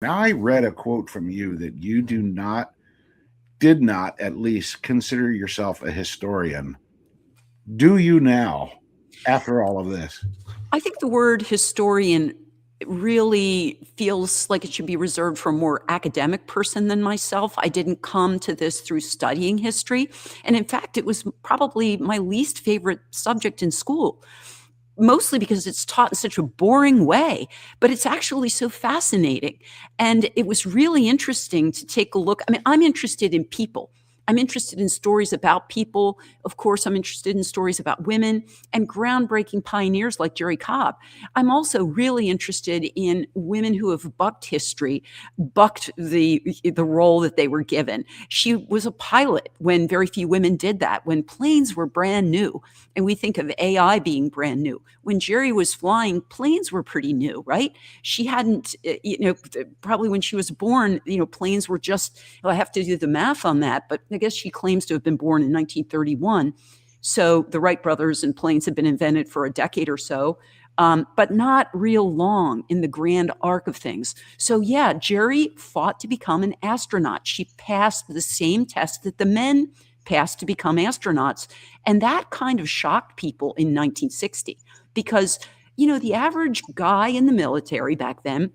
Now, I read a quote from you that you did not at least consider yourself a historian. Do you now, after all of this? I think the word historian really feels like it should be reserved for a more academic person than myself. I didn't come to this through studying history. And in fact, it was probably my least favorite subject in school, mostly because it's taught in such a boring way, but it's actually so fascinating. And it was really interesting to take a look. I mean, I'm interested in people. I'm interested in stories about people. Of course, I'm interested in stories about women and groundbreaking pioneers like Jerrie Cobb. I'm also really interested in women who have bucked history, bucked the role that they were given. She was a pilot when very few women did that, when planes were brand new. And we think of AI being brand new. When Jerrie was flying, planes were pretty new, right? She hadn't, probably when she was born, planes were just, well, I have to do the math on that, but I guess she claims to have been born in 1931. So the Wright brothers and planes had been invented for a decade or so, but not real long in the grand arc of things. So yeah, Jerrie fought to become an astronaut. She passed the same test that the men passed to become astronauts. And that kind of shocked people in 1960 because, the average guy in the military back then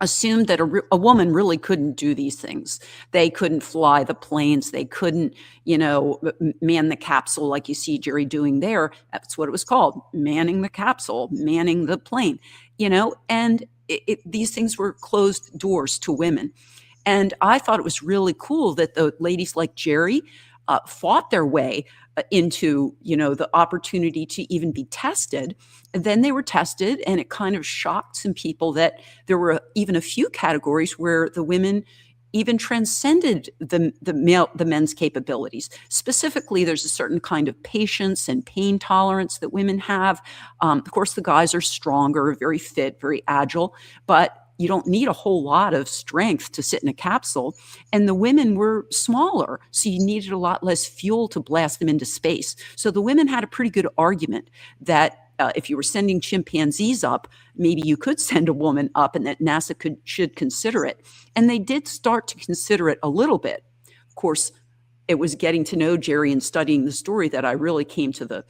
assumed that a woman really couldn't do these things. They couldn't fly the planes. They couldn't, man the capsule like you see Jerrie doing there. That's what it was called, manning the capsule, manning the plane, and these things were closed doors to women. And I thought it was really cool that the ladies like Jerrie fought their way into, the opportunity to even be tested. And then they were tested, and it kind of shocked some people that there were even a few categories where the women even transcended the men's capabilities. Specifically, there's a certain kind of patience and pain tolerance that women have. Of course, the guys are stronger, very fit, very agile, but you don't need a whole lot of strength to sit in a capsule. And the women were smaller, so you needed a lot less fuel to blast them into space. So the women had a pretty good argument that if you were sending chimpanzees up, maybe you could send a woman up, and that NASA should consider it. And they did start to consider it a little bit. Of course, it was getting to know Jerrie and studying the story that I really came to the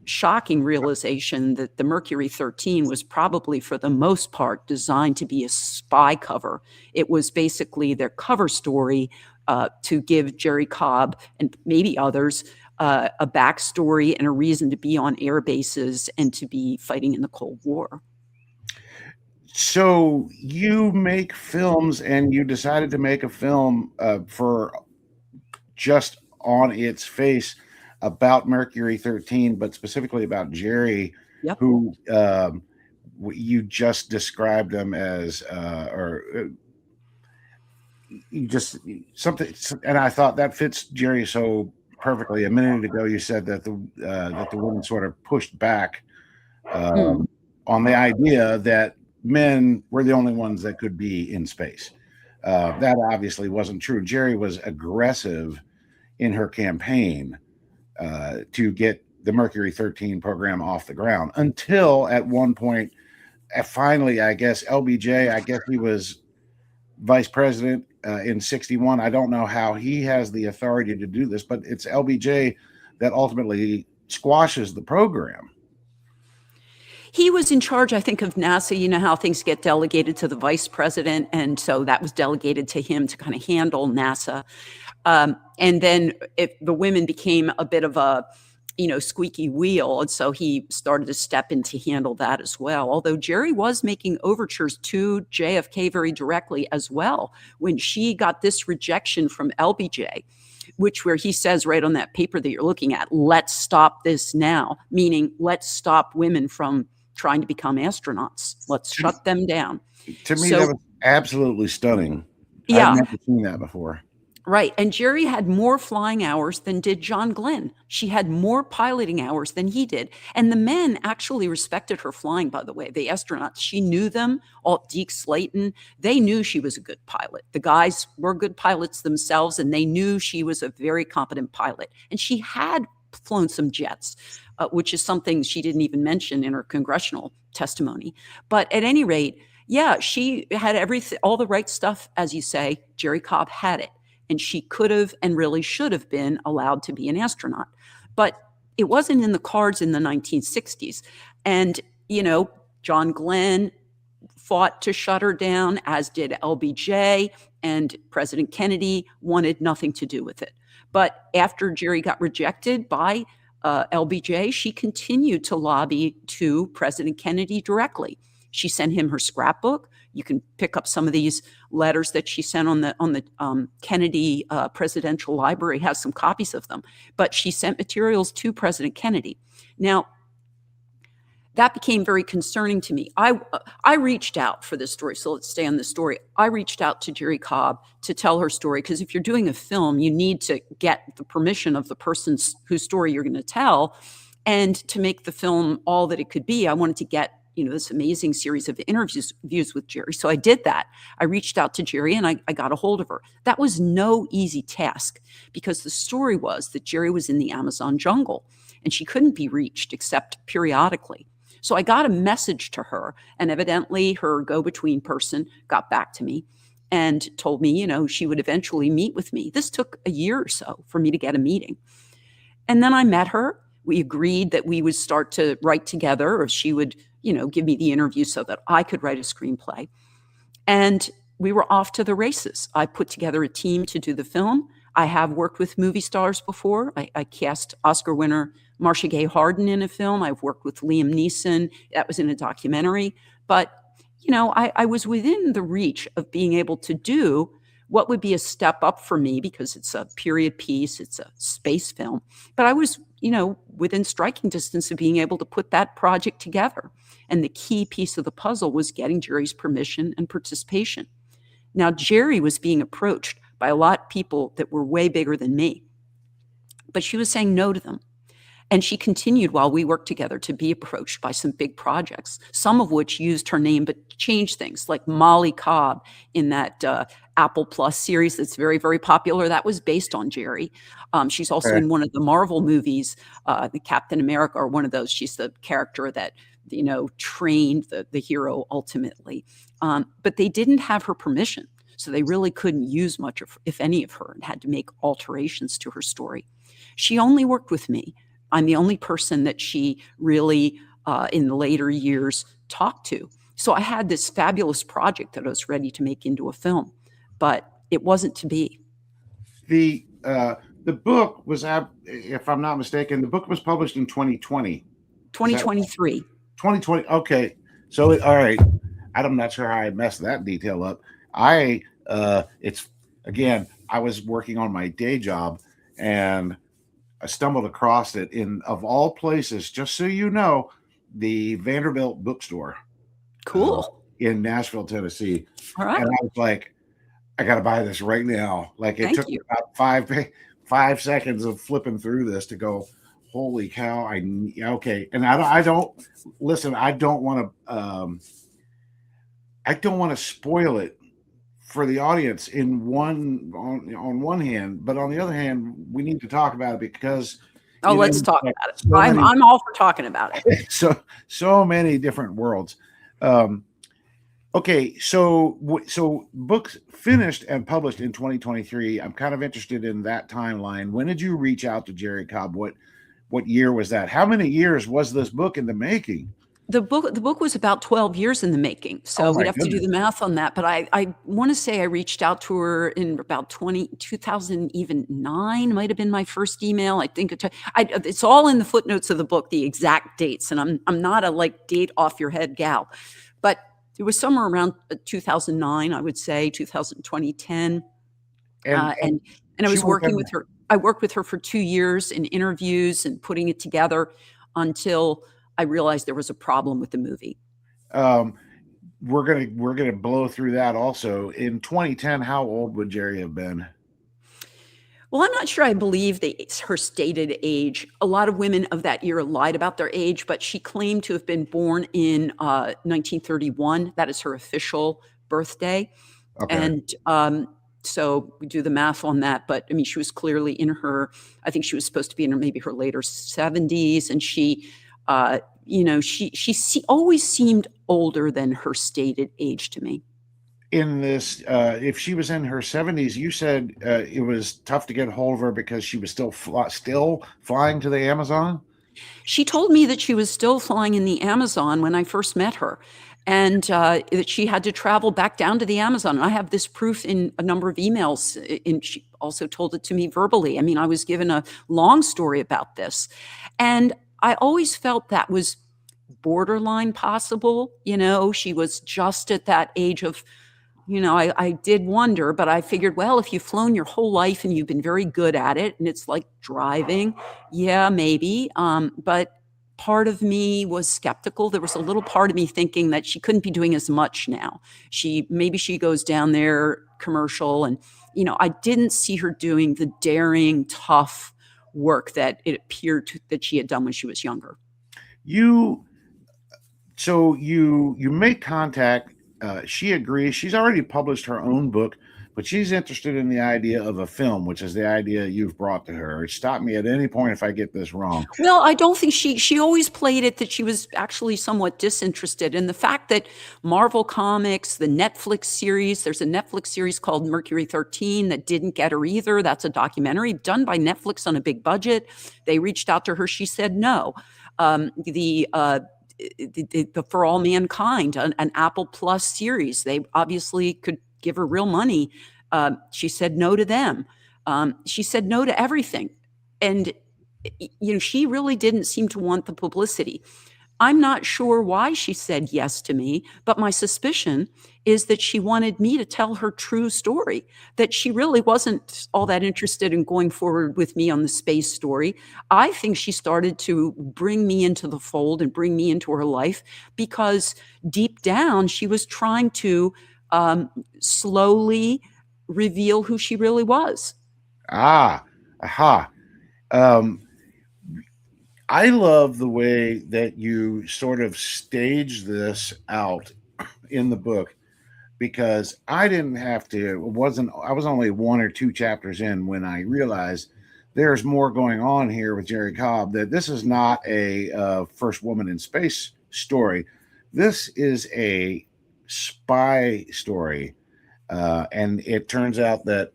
shocking realization that the Mercury 13 was probably, for the most part, designed to be a spy cover. It was basically their cover story to give Jerrie Cobb and maybe others a backstory and a reason to be on air bases and to be fighting in the Cold War. So you make films, and you decided to make a film for just on its face about Mercury 13, but specifically about Jerrie, Yep. who you just described them as, you just something, and I thought that fits Jerrie so perfectly. A minute ago, you said that the women sort of pushed back on the idea that men were the only ones that could be in space. That obviously wasn't true. Jerrie was aggressive in her campaign to get the Mercury 13 program off the ground until at one point, finally, I guess LBJ, I guess he was vice president in 61. I don't know how he has the authority to do this, but it's LBJ that ultimately squashes the program. He was in charge, I think, of NASA. You know how things get delegated to the vice president, and so that was delegated to him to kind of handle NASA. And then the women became a bit of a, squeaky wheel, and so he started to step in to handle that as well. Although Jerrie was making overtures to JFK very directly as well when she got this rejection from LBJ, where he says right on that paper that you're looking at, let's stop this now, meaning let's stop women from trying to become astronauts. Let's shut them down. To me, that was absolutely stunning. Yeah. I've never seen that before. Right. And Jerrie had more flying hours than did John Glenn. She had more piloting hours than he did. And the men actually respected her flying, by the way. The astronauts, she knew them, all Deke Slayton. They knew she was a good pilot. The guys were good pilots themselves, and they knew she was a very competent pilot. And she had flown some jets, which is something she didn't even mention in her congressional testimony. But at any rate, Yeah, she had everything, all the right stuff, as you say. Jerrie Cobb had it, and she could have and really should have been allowed to be an astronaut. But it wasn't in the cards in the 1960s. And, John Glenn fought to shut her down, as did LBJ, and President Kennedy wanted nothing to do with it. But after Jerrie got rejected by LBJ, she continued to lobby to President Kennedy directly. She sent him her scrapbook. You can pick up some of these letters that she sent on the Kennedy Presidential Library, has some copies of them. But she sent materials to President Kennedy. Now, that became very concerning to me. I reached out for this story, so let's stay on this story. I reached out to Jerrie Cobb to tell her story, because if you're doing a film, you need to get the permission of the person whose story you're going to tell. And to make the film all that it could be, I wanted to get this amazing series of interviews with Jerrie. So I did that. I reached out to Jerrie and I got a hold of her. That was no easy task, because the story was that Jerrie was in the Amazon jungle and she couldn't be reached except periodically. So I got a message to her, and evidently her go-between person got back to me and told me, she would eventually meet with me. This took a year or so for me to get a meeting. And then I met her. We agreed that we would start to write together, or she would, give me the interview so that I could write a screenplay. And we were off to the races. I put together a team to do the film. I have worked with movie stars before. I cast Oscar winner Marcia Gay Harden in a film. I've worked with Liam Neeson. That was in a documentary. But, I was within the reach of being able to do what would be a step up for me, because it's a period piece, it's a space film. But I was, within striking distance of being able to put that project together. And the key piece of the puzzle was getting Jerrie's permission and participation. Now, Jerrie was being approached by a lot of people that were way bigger than me, but she was saying no to them. And she continued, while we worked together, to be approached by some big projects, some of which used her name but changed things, like Molly Cobb in that Apple Plus series that's very, very popular. That was based on Jerrie. She's also in one of the Marvel movies, the Captain America, or one of those. She's the character that, trained the hero ultimately. But they didn't have her permission, so they really couldn't use much of, if any of her, and had to make alterations to her story. She only worked with me. I'm the only person that she really, in the later years, talked to. So I had this fabulous project that I was ready to make into a film, but it wasn't to be. The book was, if I'm not mistaken, the book was published in 2020. 2023. 2020. Okay. So, all right. I'm not sure how I messed that detail up. I was working on my day job, and I stumbled across it in, of all places, just so you know, the Vanderbilt bookstore. Cool. In Nashville, Tennessee. All right. And I was like, I got to buy this right now. Like, it took you. about five seconds of flipping through this to go, holy cow. Okay. And I don't listen. I don't want to spoil it for the audience on one hand, but on the other hand, we need to talk about it, because let's talk about it. I'm all for talking about it. So many different worlds. Okay, so books finished and published in 2023. I'm kind of interested in that timeline. When did you reach out to Jerrie Cobb? What year was that? How many years was this book in the making? The book was about 12 years in the making, so we'd have to do the math on that. But I want to say I reached out to her in about 2009, might have been my first email. I think it's all in the footnotes of the book, the exact dates, and I'm not a date off your head gal, but it was somewhere around 2009, I would say, 2010, and I was working with her. I worked with her for 2 years in interviews and putting it together until I realized there was a problem with the movie. We're gonna blow through that also. In 2010, how old would Jerrie have been? Well, I'm not sure I believe her stated age. A lot of women of that era lied about their age, but she claimed to have been born in 1931. That is her official birthday. Okay. And so we do the math on that. But I mean, she was clearly I think she was supposed to be in maybe her later 70s. And she always seemed older than her stated age to me. In this, if she was in her 70s, you said it was tough to get a hold of her because she was still flying to the Amazon. She told me that she was still flying in the Amazon when I first met her, and that she had to travel back down to the Amazon. And I have this proof in a number of emails, and she also told it to me verbally. I mean, I was given a long story about this, and I always felt that was borderline possible. She was just at that age of, I did wonder, but I figured, well, if you've flown your whole life and you've been very good at it, and it's like driving, yeah, maybe. But part of me was skeptical. There was a little part of me thinking that she couldn't be doing as much now. Maybe she goes down there commercial, and I didn't see her doing the daring, tough work that it appeared that she had done when she was younger. You make contact. She agrees. She's already published her own book, but she's interested in the idea of a film, which is the idea you've brought to her. Stop me at any point if I get this wrong. Well, I don't think she always played it that she was actually somewhat disinterested. And the fact that Marvel Comics, the Netflix series, there's a Netflix series called Mercury 13 that didn't get her either. That's a documentary done by Netflix on a big budget. They reached out to her. She said no. The For All Mankind, an Apple Plus series. They obviously could give her real money. She said no to them. She said no to everything. And, she really didn't seem to want the publicity. I'm not sure why she said yes to me, but my suspicion is that she wanted me to tell her true story, that she really wasn't all that interested in going forward with me on the space story. I think she started to bring me into the fold and bring me into her life because deep down she was trying to slowly reveal who she really was. Aha. I love the way that you sort of stage this out in the book, because I didn't have to. I was only 1 or 2 chapters in when I realized there's more going on here with Jerrie Cobb, that this is not a first woman in space story. This is a spy story. And it turns out that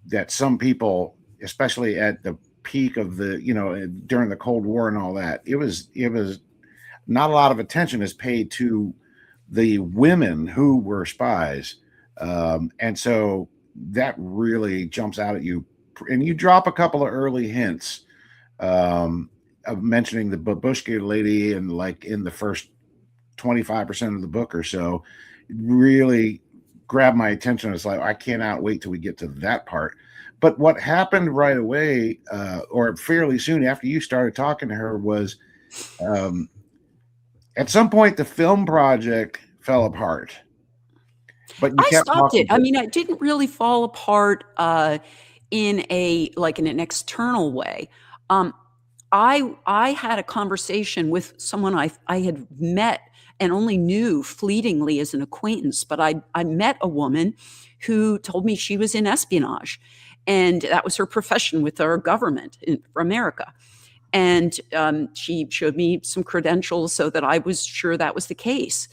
that some people, especially at the peak of during the Cold War and all that, it was not a lot of attention is paid to the women who were spies, and so that really jumps out at you. And you drop a couple of early hints of mentioning the babushka lady, and like in the first 25% of the book or so, really grabbed my attention. It's like, I cannot wait till we get to that part. But what happened right away, or fairly soon after you started talking to her, was at some point the film project fell apart. But you kept stopped it. talking. I mean, it didn't really fall apart in an external way. I had a conversation with someone I had met and only knew fleetingly as an acquaintance, but I met a woman who told me she was in espionage, and that was her profession with our government for America. And she showed me some credentials so that I was sure that was the case.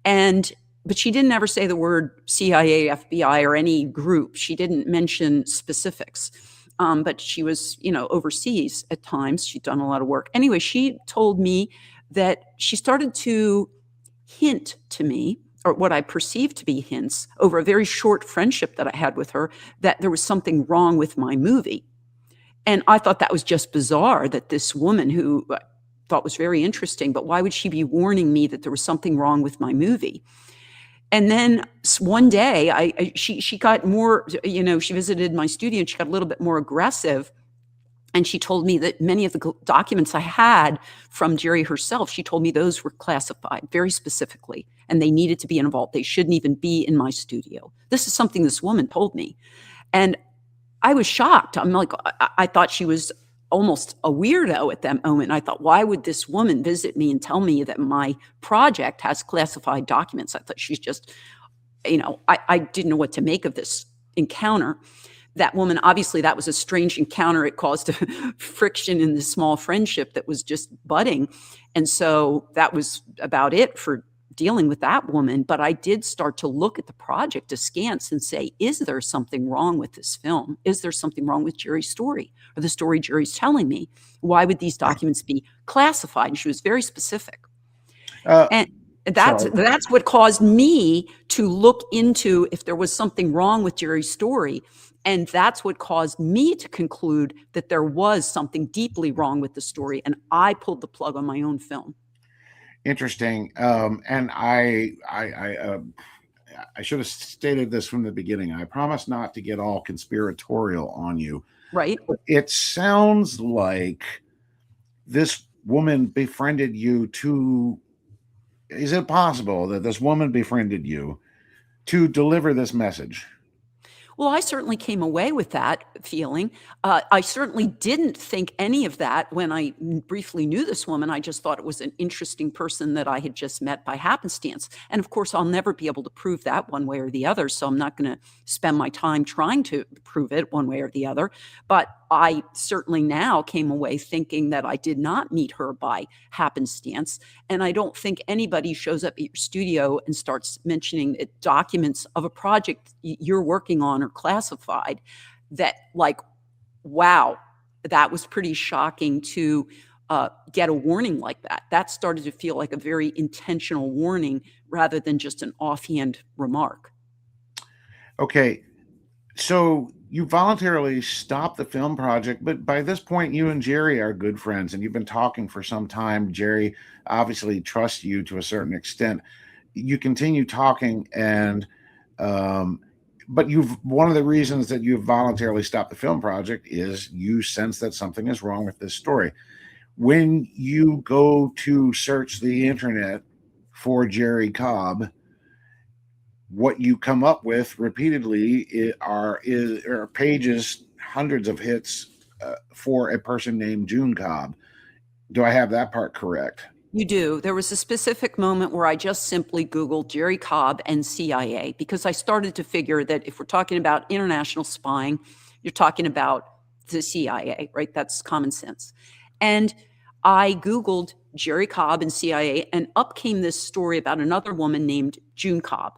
But she didn't ever say the word CIA, FBI, or any group. She didn't mention specifics. But she was, overseas at times. She'd done a lot of work. Anyway, she told me that she started to hint to me, or what I perceived to be hints, over a very short friendship that I had with her, that there was something wrong with my movie. And I thought that was just bizarre, that this woman who I thought was very interesting, but why would she be warning me that there was something wrong with my movie? And then one day she got more, she visited my studio and she got a little bit more aggressive. And she told me that many of the documents I had from Jerrie herself, she told me those were classified very specifically, and they needed to be in a vault. They shouldn't even be in my studio. This is something this woman told me. And I was shocked. I'm like, I thought she was almost a weirdo at that moment. I thought, why would this woman visit me and tell me that my project has classified documents? I thought she's just, I didn't know what to make of this encounter. that woman, obviously that was a strange encounter. It caused a friction in this small friendship that was just budding. And so that was about it for dealing with that woman. But I did start to look at the project askance and say, is there something wrong with this film? Is there something wrong with Jerrie's story or the story Jerrie's telling me? Why would these documents be classified? And she was very specific. And that's what caused me to look into if there was something wrong with Jerrie's story. And that's what caused me to conclude that there was something deeply wrong with the story. And I pulled the plug on my own film. Interesting. And I should have stated this from the beginning. I promise not to get all conspiratorial on you. Right. But it sounds like this woman befriended you to. Is it possible that this woman befriended you to deliver this message? Well, I certainly came away with that feeling. I certainly didn't think any of that when I briefly knew this woman. I just thought it was an interesting person that I had just met by happenstance. And of course, I'll never be able to prove that one way or the other. So I'm not going to spend my time trying to prove it one way or the other. But I certainly now came away thinking that I did not meet her by happenstance. And I don't think anybody shows up at your studio and starts mentioning documents of a project you're working on or classified that, like, wow, that was pretty shocking to get a warning like that. That started to feel like a very intentional warning rather than just an offhand remark. Okay. So you voluntarily stopped the film project, but by this point, you and Jerrie are good friends and you've been talking for some time. Jerrie obviously trusts you to a certain extent. You continue talking and, but one of the reasons that you've voluntarily stopped the film project is you sense that something is wrong with this story. When you go to search the internet for Jerrie Cobb, what you come up with repeatedly are pages, hundreds of hits for a person named June Cobb. Do I have that part correct? You do. There was a specific moment where I just simply Googled Jerrie Cobb and CIA because I started to figure that if we're talking about international spying, you're talking about the CIA, right? That's common sense. And I Googled Jerrie Cobb and CIA, and up came this story about another woman named June Cobb.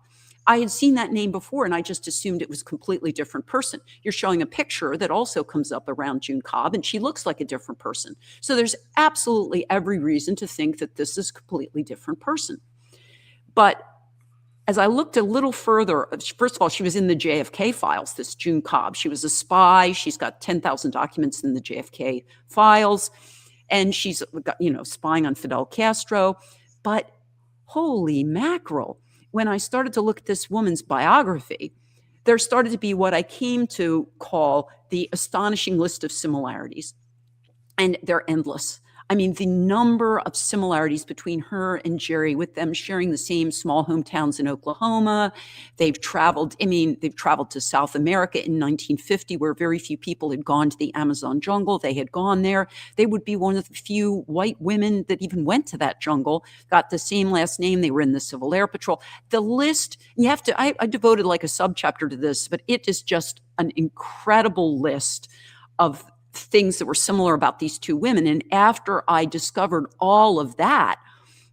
I had seen that name before, and I just assumed it was a completely different person. You're showing a picture that also comes up around June Cobb, and she looks like a different person. So there's absolutely every reason to think that this is a completely different person. But as I looked a little further, first of all, she was in the JFK files, this June Cobb. She was a spy. She's got 10,000 documents in the JFK files, and she's got, spying on Fidel Castro. But holy mackerel. When I started to look at this woman's biography, there started to be what I came to call the astonishing list of similarities. And they're endless. I mean, the number of similarities between her and Jerrie, with them sharing the same small hometowns in Oklahoma. They've traveled to South America in 1950, where very few people had gone to the Amazon jungle. They had gone there. They would be one of the few white women that even went to that jungle, got the same last name. They were in the Civil Air Patrol. The list, I devoted like a subchapter to this, but it is just an incredible list of things that were similar about these two women. And after I discovered all of that,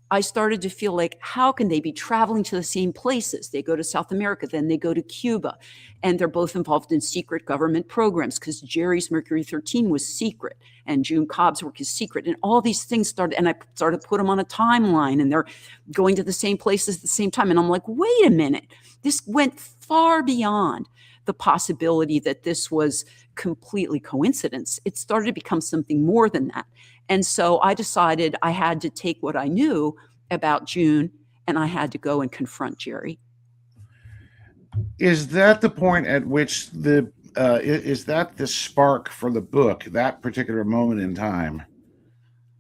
I started to feel like, how can they be traveling to the same places? They go to South America, then they go to Cuba, and they're both involved in secret government programs because Jerrie's Mercury 13 was secret and June Cobb's work is secret. And all these things started, and I started to put them on a timeline, and they're going to the same places at the same time. And I'm like, wait a minute, this went far beyond the possibility that this was completely coincidence. It started to become something more than that. And so I decided I had to take what I knew about June and I had to go and confront Jerrie. Is that the point at which is that the spark for the book, that particular moment in time?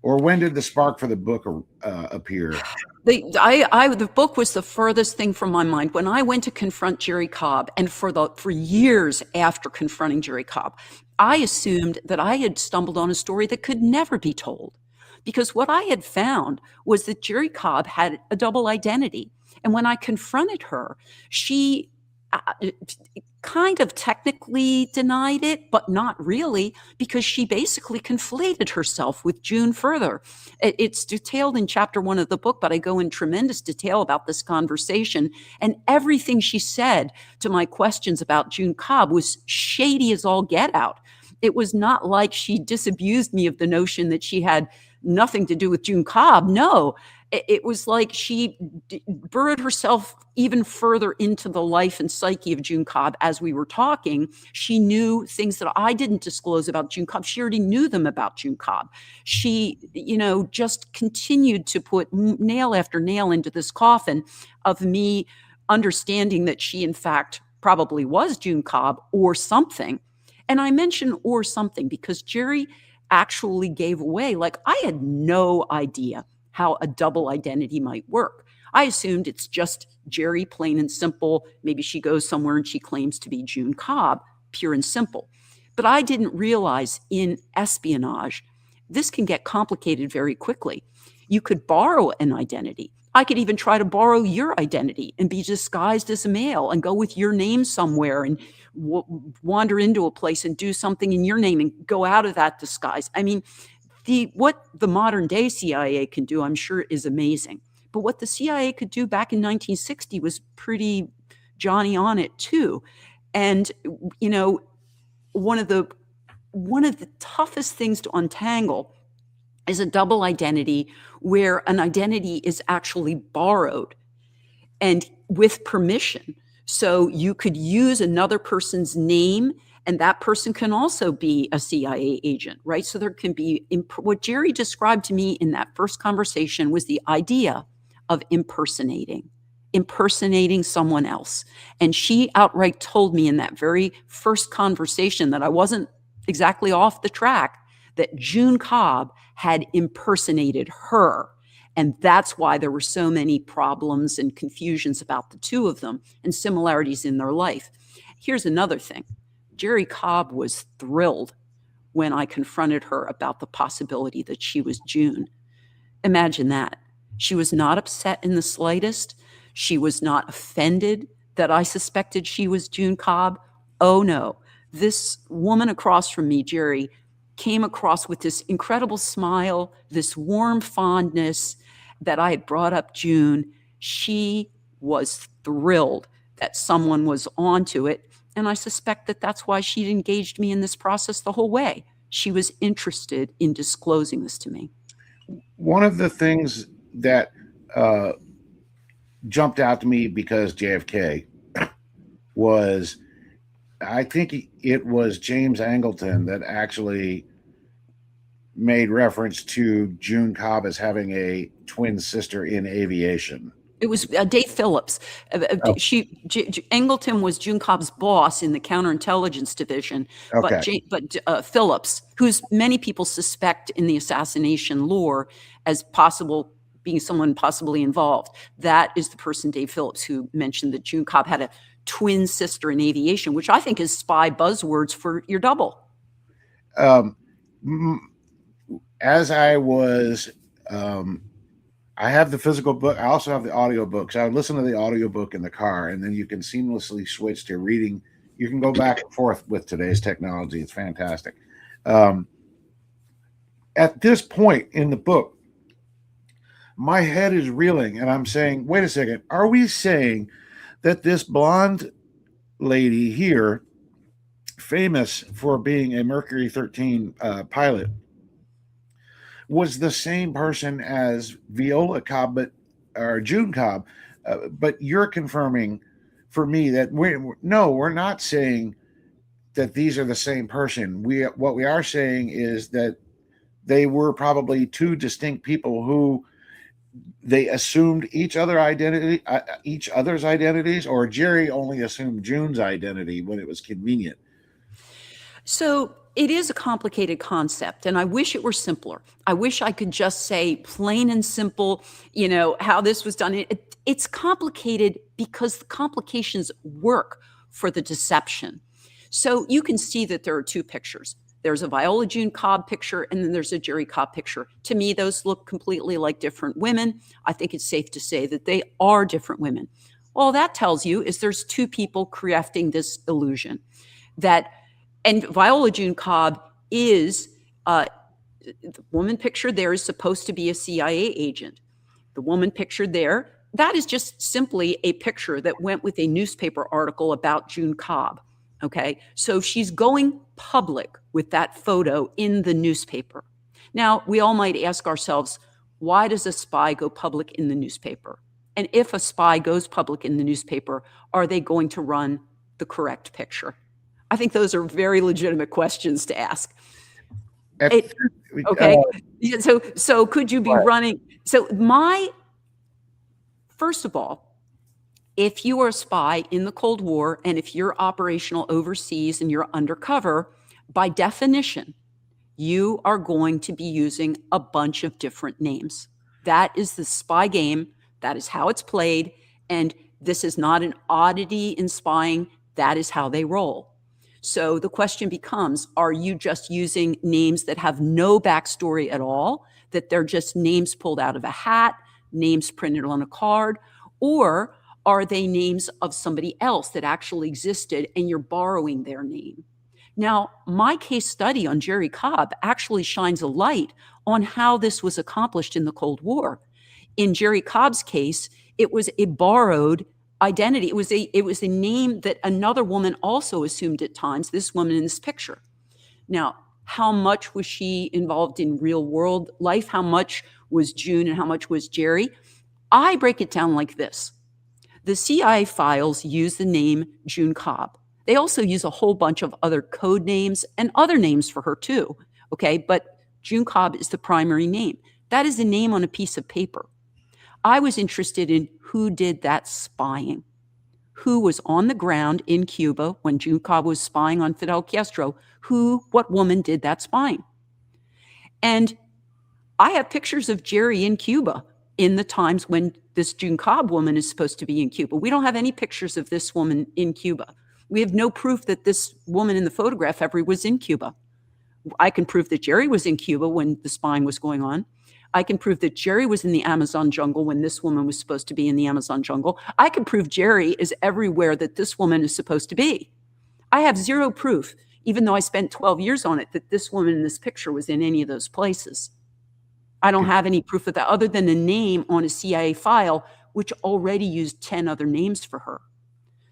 Or when did the spark for the book appear? The book was the furthest thing from my mind. When I went to confront Jerrie Cobb, and for years after confronting Jerrie Cobb, I assumed that I had stumbled on a story that could never be told. Because what I had found was that Jerrie Cobb had a double identity. And when I confronted her, she kind of technically denied it, but not really, because she basically conflated herself with June further. It's detailed in chapter 1 of the book, but I go in tremendous detail about this conversation. And everything she said to my questions about June Cobb was shady as all get out. It was not like she disabused me of the notion that she had nothing to do with June Cobb. No, it was like she burrowed herself even further into the life and psyche of June Cobb as we were talking. She knew things that I didn't disclose about June Cobb. She already knew them about June Cobb. She, just continued to put nail after nail into this coffin of me understanding that she, in fact, probably was June Cobb or something. And I mention or something because Jerrie actually gave away, like, I had no idea how a double identity might work. I assumed it's just Jerrie, plain and simple. Maybe she goes somewhere and she claims to be June Cobb, pure and simple. But I didn't realize in espionage, this can get complicated very quickly. You could borrow an identity. I could even try to borrow your identity and be disguised as a male and go with your name somewhere and wander into a place and do something in your name and go out of that disguise. I mean, what the modern day CIA can do, I'm sure, is amazing. But what the CIA could do back in 1960 was pretty Johnny on it too. And one of the toughest things to untangle is a double identity where an identity is actually borrowed and with permission. So you could use another person's name, and that person can also be a CIA agent, right? So there can be, what Jerrie described to me in that first conversation was the idea of impersonating someone else. And she outright told me in that very first conversation that I wasn't exactly off the track, that June Cobb had impersonated her. And that's why there were so many problems and confusions about the two of them and similarities in their life. Here's another thing. Jerrie Cobb was thrilled when I confronted her about the possibility that she was June. Imagine that. She was not upset in the slightest. She was not offended that I suspected she was June Cobb. Oh no. This woman across from me, Jerrie, came across with this incredible smile, this warm fondness that I had brought up June. She was thrilled that someone was onto it. And I suspect that that's why she'd engaged me in this process the whole way. She was interested in disclosing this to me. One of the things that jumped out to me because JFK was, I think it was James Angleton that actually made reference to June Cobb as having a twin sister in aviation. It was Dave Phillips. Angleton was June Cobb's boss in the counterintelligence division, Okay. but Phillips, who's many people suspect in the assassination lore as being someone possibly involved, that is the person, Dave Phillips, who mentioned that June Cobb had a twin sister in aviation, which I think is spy buzzwords for your double. As I was, I have the physical book. I also have the audio book. So I would listen to the audio book in the car, and then you can seamlessly switch to reading. You can go back and forth with today's technology. It's fantastic. At this point in the book, my head is reeling, and I'm saying, wait a second. Are we saying that this blonde lady here, famous for being a Mercury 13 pilot, was the same person as Viola Cobb, or June Cobb? But you're confirming for me that we're not saying that these are the same person. What we are saying is that they were probably two distinct people who they assumed each other's identities, or Jerrie only assumed June's identity when it was convenient. So it is a complicated concept, and I wish it were simpler. I wish I could just say plain and simple, how this was done. It's complicated because the complications work for the deception. So you can see that there are two pictures. There's a Viola June Cobb picture, and then there's a Jerrie Cobb picture. To me, those look completely like different women. I think it's safe to say that they are different women. All that tells you is there's two people crafting this illusion. And Viola June Cobb is, the woman pictured there is supposed to be a CIA agent. The woman pictured there, that is just simply a picture that went with a newspaper article about June Cobb. Okay, so she's going public with that photo in the newspaper. Now, we all might ask ourselves, why does a spy go public in the newspaper? And if a spy goes public in the newspaper, are they going to run the correct picture? I think those are very legitimate questions to ask. Okay, so could you be running? So first of all, if you are a spy in the Cold War and if you're operational overseas and you're undercover, by definition, you are going to be using a bunch of different names. That is the spy game. That is how it's played. And this is not an oddity in spying. That is how they roll. So the question becomes, are you just using names that have no backstory at all, that they're just names pulled out of a hat, names printed on a card, or are they names of somebody else that actually existed and you're borrowing their name? Now, my case study on Jerrie Cobb actually shines a light on how this was accomplished in the Cold War. In Jerrie Cobb's case, it was a borrowed identity. It was a name that another woman also assumed at times, this woman in this picture. Now, how much was she involved in real world life? How much was June and how much was Jerrie? I break it down like this. The CIA files use the name June Cobb. They also use a whole bunch of other code names and other names for her too, okay? But June Cobb is the primary name. That is a name on a piece of paper. I was interested in who did that spying, who was on the ground in Cuba when June Cobb was spying on Fidel Castro, what woman did that spying. And I have pictures of Jerrie in Cuba in the times when this June Cobb woman is supposed to be in Cuba. We don't have any pictures of this woman in Cuba. We have no proof that this woman in the photograph ever was in Cuba. I can prove that Jerrie was in Cuba when the spying was going on. I can prove that Jerrie was in the Amazon jungle when this woman was supposed to be in the Amazon jungle. I can prove Jerrie is everywhere that this woman is supposed to be. I have zero proof, even though I spent 12 years on it, that this woman in this picture was in any of those places. I don't have any proof of that other than a name on a CIA file, which already used 10 other names for her.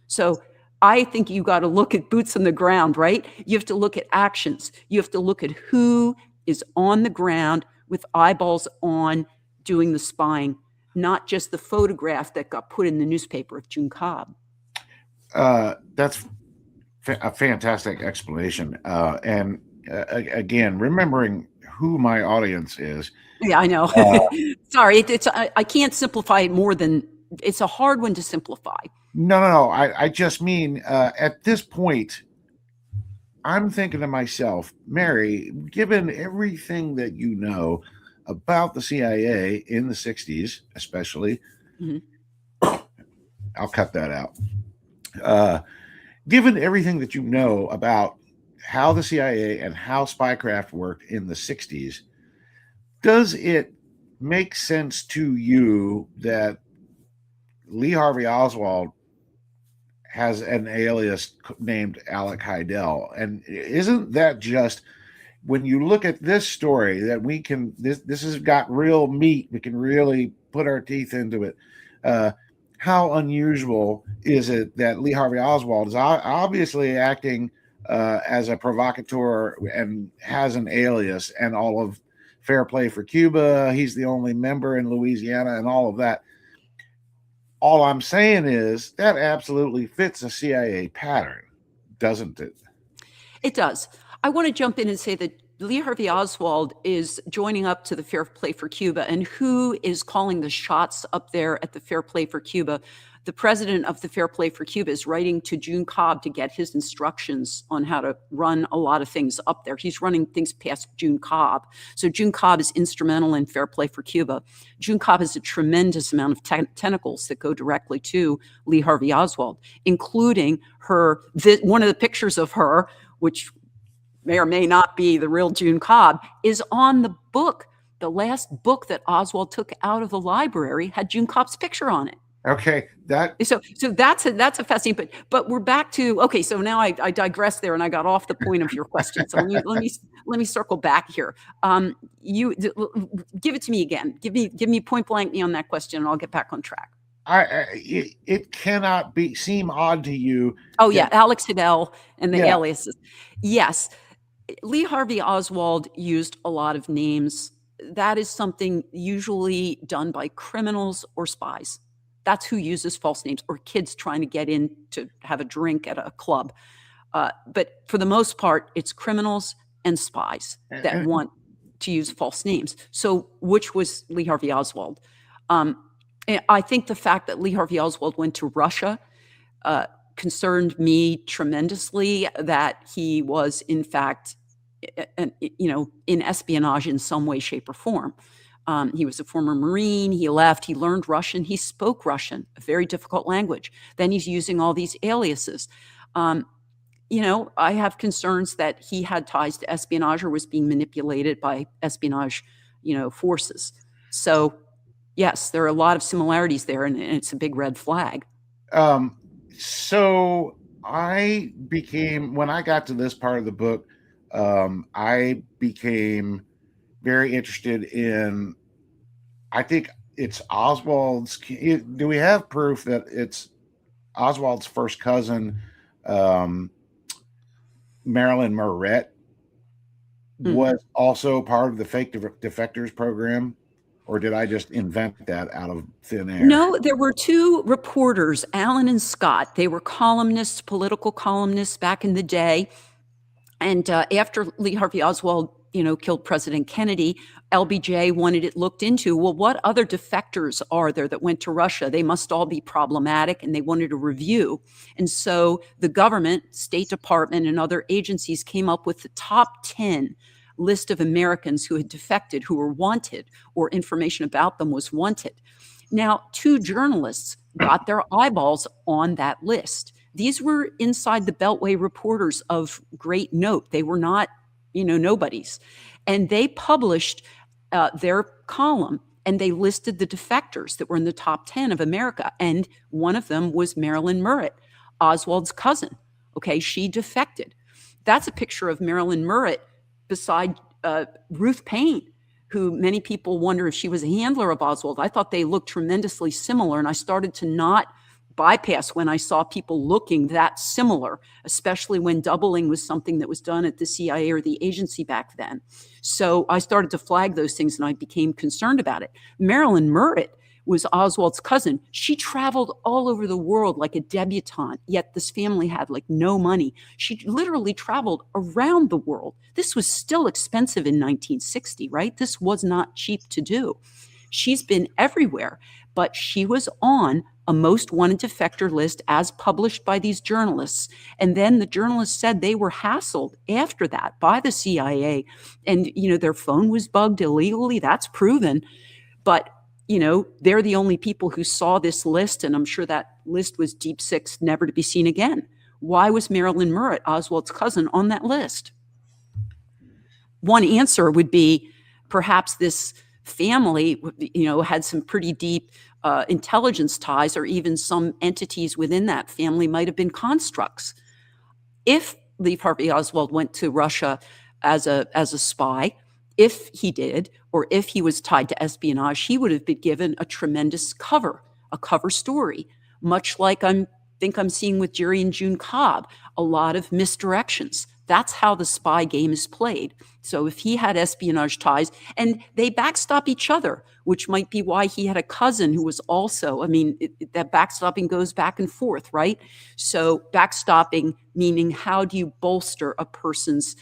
So I think you got to look at boots on the ground, right? You have to look at actions. You have to look at who is on the ground with eyeballs on doing the spying, not just the photograph that got put in the newspaper of June Cobb. That's a fantastic explanation. And again, remembering who my audience is. Yeah, I know. Sorry, I can't simplify it more than, it's a hard one to simplify. No. I just mean at this point, I'm thinking to myself, Mary, given everything that you know about the CIA in the 60s, especially, I'll cut that out. Given everything that you know about how the CIA and how spycraft worked in the 60s, does it make sense to you that Lee Harvey Oswald has an alias named Alec Heidel? And isn't that just, when you look at this story, that we can, this has got real meat, we can really put our teeth into it. How unusual is it that Lee Harvey Oswald is obviously acting as a provocateur and has an alias and all of Fair Play for Cuba? He's the only member in Louisiana and all of that. All I'm saying is that absolutely fits a CIA pattern, doesn't it? It does. I want to jump in and say that Lee Harvey Oswald is joining up to the Fair Play for Cuba. And who is calling the shots up there at the Fair Play for Cuba? The president of the Fair Play for Cuba is writing to June Cobb to get his instructions on how to run a lot of things up there. He's running things past June Cobb. So June Cobb is instrumental in Fair Play for Cuba. June Cobb has a tremendous amount of tentacles that go directly to Lee Harvey Oswald, including one of the pictures of her, which may or may not be the real June Cobb, is on the book. The last book that Oswald took out of the library had June Cobb's picture on it. Okay, that So that's a fascinating, but we're back to, okay, so now I digress there and I got off the point of your question. So let me circle back here. You give it to me again. Give me point blank me on that question and I'll get back on track. it cannot seem odd to you Oh that yeah, Alex Hidell and the yeah. aliases. Yes, Lee Harvey Oswald used a lot of names. That is something usually done by criminals or spies. That's who uses false names, or kids trying to get in to have a drink at a club. But for the most part, it's criminals and spies that And, want to use false names. So, which was Lee Harvey Oswald? Um, I think the fact that Lee Harvey Oswald went to Russia uh, concerned me tremendously. That he was, in fact, in espionage in some way, shape, or form. He was a former Marine. He left. He learned Russian. He spoke Russian, a very difficult language. Then he's using all these aliases. Um, I have concerns that he had ties to espionage or was being manipulated by espionage, forces. So, yes, there are a lot of similarities there, and it's a big red flag. so when I got to this part of the book, I became very interested in, I think it's Oswald's. Do we have proof that it's Oswald's first cousin, um, Marilyn Murrett, Hmm. was also part of the fake defectors program? Or did I just invent that out of thin air? No, there were two reporters, Allen and Scott. They were columnists, political columnists back in the day. And after Lee Harvey Oswald, killed President Kennedy, LBJ wanted it looked into. Well, what other defectors are there that went to Russia? They must all be problematic, and they wanted a review. And so the government, State Department, and other agencies came up with the top 10 list of Americans who had defected, who were wanted, or information about them was wanted. Now, two journalists got their eyeballs on that list. These were inside the Beltway reporters of great note. They were not, nobodies. And they published their column, and they listed the defectors that were in the top 10 of America. And one of them was Marilyn Murrett, Oswald's cousin. Okay, she defected. That's a picture of Marilyn Murrett beside Ruth Payne, who many people wonder if she was a handler of Oswald. I thought they looked tremendously similar, and I started to not bypass when I saw people looking that similar, especially when doubling was something that was done at the CIA or the agency back then. So I started to flag those things, and I became concerned about it. Marilyn Murrett was Oswald's cousin. She traveled all over the world like a debutante, yet this family had like no money. She literally traveled around the world. This was still expensive in 1960, right? This was not cheap to do. She's been everywhere, but she was on a most wanted defector list as published by these journalists. And then the journalists said they were hassled after that by the CIA. And, their phone was bugged illegally. That's proven. But, they're the only people who saw this list. And I'm sure that list was deep six, never to be seen again. Why was Marilyn Murrett, Oswald's cousin, on that list? One answer would be perhaps this family, had some pretty deep intelligence ties, or even some entities within that family might have been constructs. If Lee Harvey Oswald went to Russia as a spy, if he did, or if he was tied to espionage, he would have been given a tremendous a cover story, much like I think I'm seeing with Jerrie and June Cobb, a lot of misdirections. That's how the spy game is played. So if he had espionage ties, and they backstop each other, which might be why he had a cousin who was also, that backstopping goes back and forth, right? So backstopping, meaning how do you bolster a person's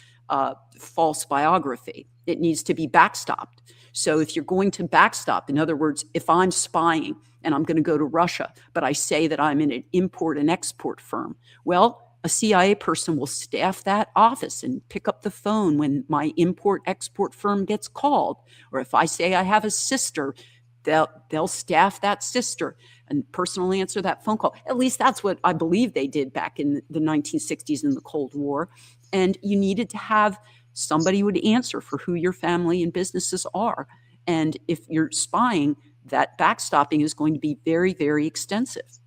false biography? It needs to be backstopped. So if you're going to backstop, in other words, if I'm spying and I'm going to go to Russia, but I say that I'm in an import and export firm, well, a CIA person will staff that office and pick up the phone when my import-export firm gets called. Or if I say I have a sister, they'll staff that sister and personally answer that phone call. At least that's what I believe they did back in the 1960s in the Cold War. And you needed to have somebody who would answer for who your family and businesses are. And if you're spying, that backstopping is going to be very, very extensive.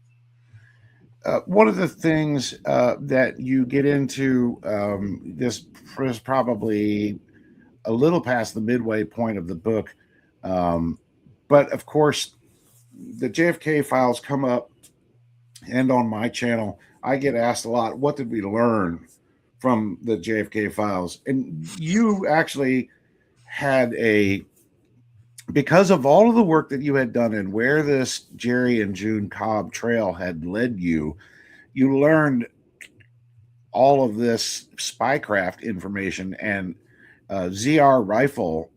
One of the things that you get into, this is probably a little past the midway point of the book, but of course, the JFK files come up, and on my channel, I get asked a lot, what did we learn from the JFK files? And you actually had because of all of the work that you had done and where this Jerrie and June Cobb trail had led you, you learned all of this spycraft information, and ZR rifle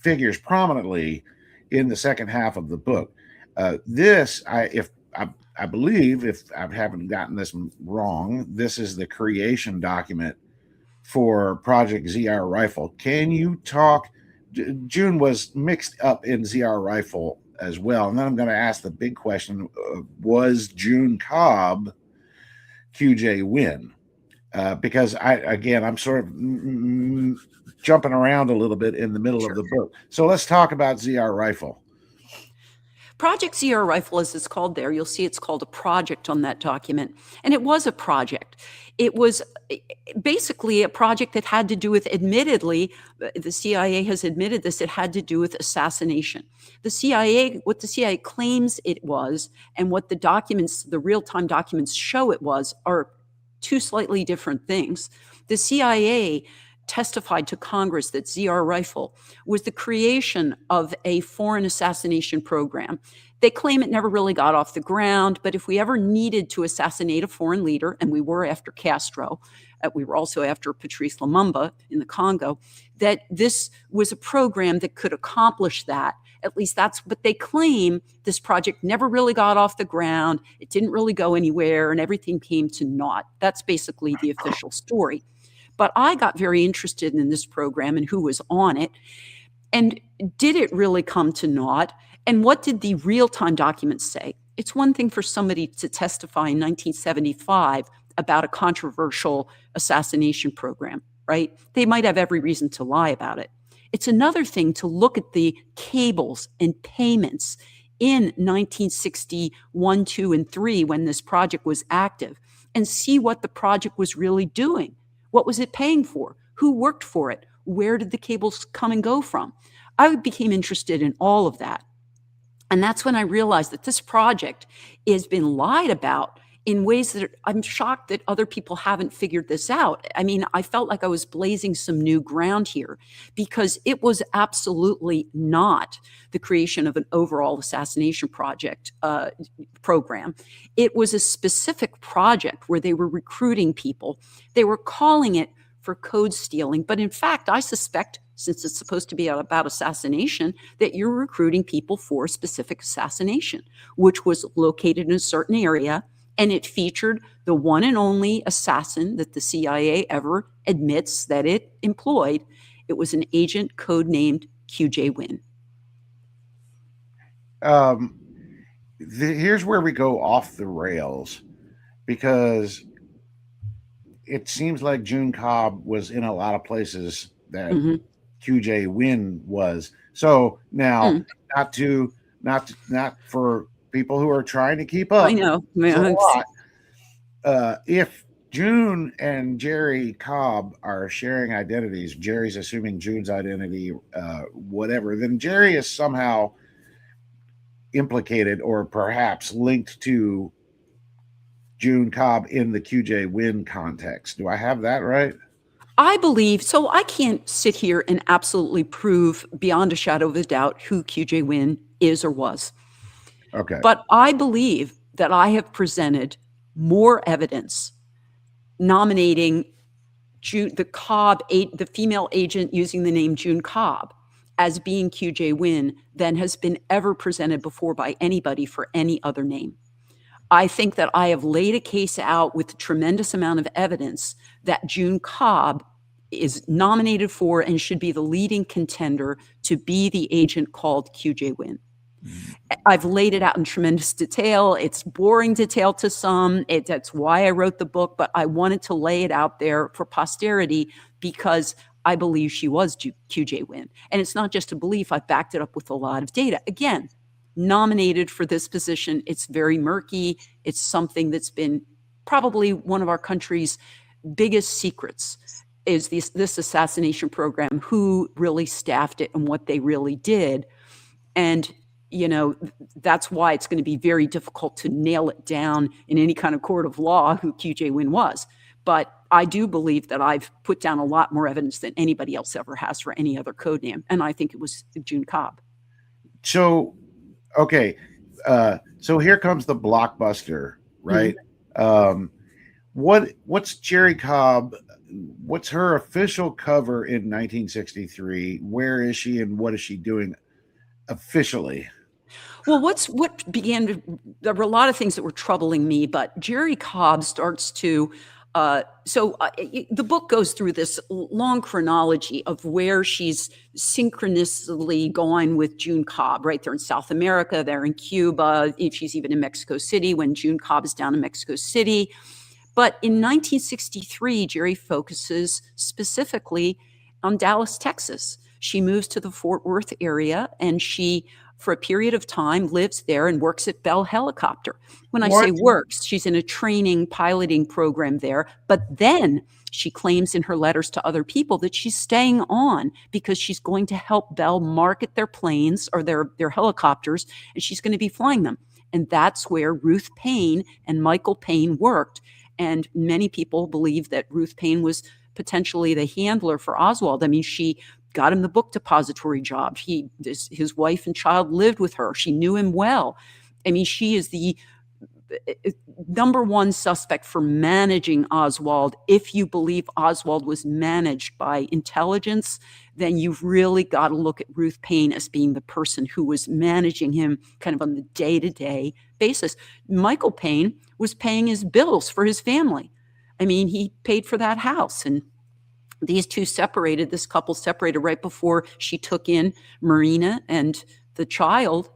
figures prominently in the second half of the book. This, I believe, if I haven't gotten this wrong, this is the creation document for Project ZR Rifle. Can you talk? June was mixed up in ZR Rifle as well. And then I'm going to ask the big question, was June Cobb QJ Win? Because I'm sort of jumping around a little bit in the middle of the book. So let's talk about ZR Rifle. Project ZR Rifle, as it's called there, you'll see it's called a project on that document. And it was a project. It was basically a project that had to do with, admittedly, the CIA has admitted this, it had to do with assassination. What the CIA claims it was, and what the documents, the real-time documents show it was, are two slightly different things. The CIA testified to Congress that ZR Rifle was the creation of a foreign assassination program. They claim it never really got off the ground, but if we ever needed to assassinate a foreign leader, and we were after Castro, we were also after Patrice Lumumba in the Congo, that this was a program that could accomplish that. At least that's what they claim. This project never really got off the ground. It didn't really go anywhere, and everything came to naught. That's basically the official story. But I got very interested in this program and who was on it. And did it really come to naught? And what did the real-time documents say? It's one thing for somebody to testify in 1975 about a controversial assassination program, right? They might have every reason to lie about it. It's another thing to look at the cables and payments in 1961, 2, and 3 when this project was active and see what the project was really doing. What was it paying for? Who worked for it? Where did the cables come and go from? I became interested in all of that. And that's when I realized that this project has been lied about in ways that I'm shocked that other people haven't figured this out. I mean, I felt like I was blazing some new ground here because it was absolutely not the creation of an overall assassination program. It was a specific project where they were recruiting people. They were calling it for code stealing. But in fact, I suspect, since it's supposed to be about assassination, that you're recruiting people for a specific assassination, which was located in a certain area. And it featured the one and only assassin that the CIA ever admits that it employed. It was an agent codenamed QJ Win. Here's where we go off the rails, because it seems like June Cobb was in a lot of places that QJ Win was. So now, not for people who are trying to keep up. I know. If June and Jerrie Cobb are sharing identities, Jerry's assuming June's identity, whatever, then Jerrie is somehow implicated or perhaps linked to June Cobb in the QJ Win context. Do I have that right? I believe so. I can't sit here and absolutely prove beyond a shadow of a doubt who QJ Win is or was. Okay. But I believe that I have presented more evidence nominating the female agent using the name June Cobb as being QJ Win than has been ever presented before by anybody for any other name. I think that I have laid a case out with a tremendous amount of evidence that June Cobb is nominated for and should be the leading contender to be the agent called QJ Win. I've laid it out in tremendous detail. It's boring detail to some. That's why I wrote the book, but I wanted to lay it out there for posterity because I believe she was QJ Wynn. And it's not just a belief. I've backed it up with a lot of data. Again, nominated for this position. It's very murky. It's something that's been probably one of our country's biggest secrets is this assassination program, who really staffed it and what they really did. And, that's why it's going to be very difficult to nail it down in any kind of court of law who QJ Wynn was. But I do believe that I've put down a lot more evidence than anybody else ever has for any other code name. And I think it was June Cobb. So, okay. So here comes the blockbuster, right? Mm-hmm. What's Jerrie Cobb? What's her official cover in 1963? Where is she and what is she doing officially? Well, there were a lot of things that were troubling me, but Jerrie Cobb starts to, the book goes through this long chronology of where she's synchronously going with June Cobb, right? They're in South America, they're in Cuba, she's even in Mexico City when June Cobb is down in Mexico City. But in 1963, Jerrie focuses specifically on Dallas, Texas. She moves to the Fort Worth area, and she, for a period of time, lives there and works at Bell Helicopter. When I say works, she's in a training piloting program there. But then she claims in her letters to other people that she's staying on because she's going to help Bell market their planes or their helicopters, and she's going to be flying them. And that's where Ruth Paine and Michael Paine worked. And many people believe that Ruth Paine was potentially the handler for Oswald. I mean, she got him the book depository job. His wife and child lived with her. She knew him well. I mean, she is the number one suspect for managing Oswald. If you believe Oswald was managed by intelligence, then you've really got to look at Ruth Paine as being the person who was managing him kind of on the day-to-day basis. Michael Paine was paying his bills for his family. I mean, he paid for that house, and this couple separated right before she took in Marina and the child,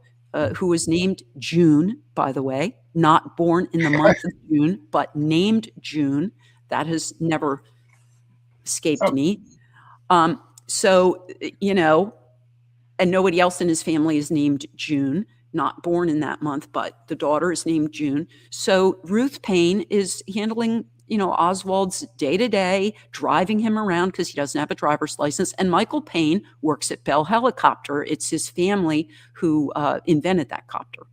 who was named June, by the way, not born in the month of June, but named June. That has never escaped me. And nobody else in his family is named June, not born in that month, but the daughter is named June. So Ruth Paine is handling, Oswald's day-to-day, driving him around because he doesn't have a driver's license. And Michael Paine works at Bell Helicopter. It's his family who invented that copter.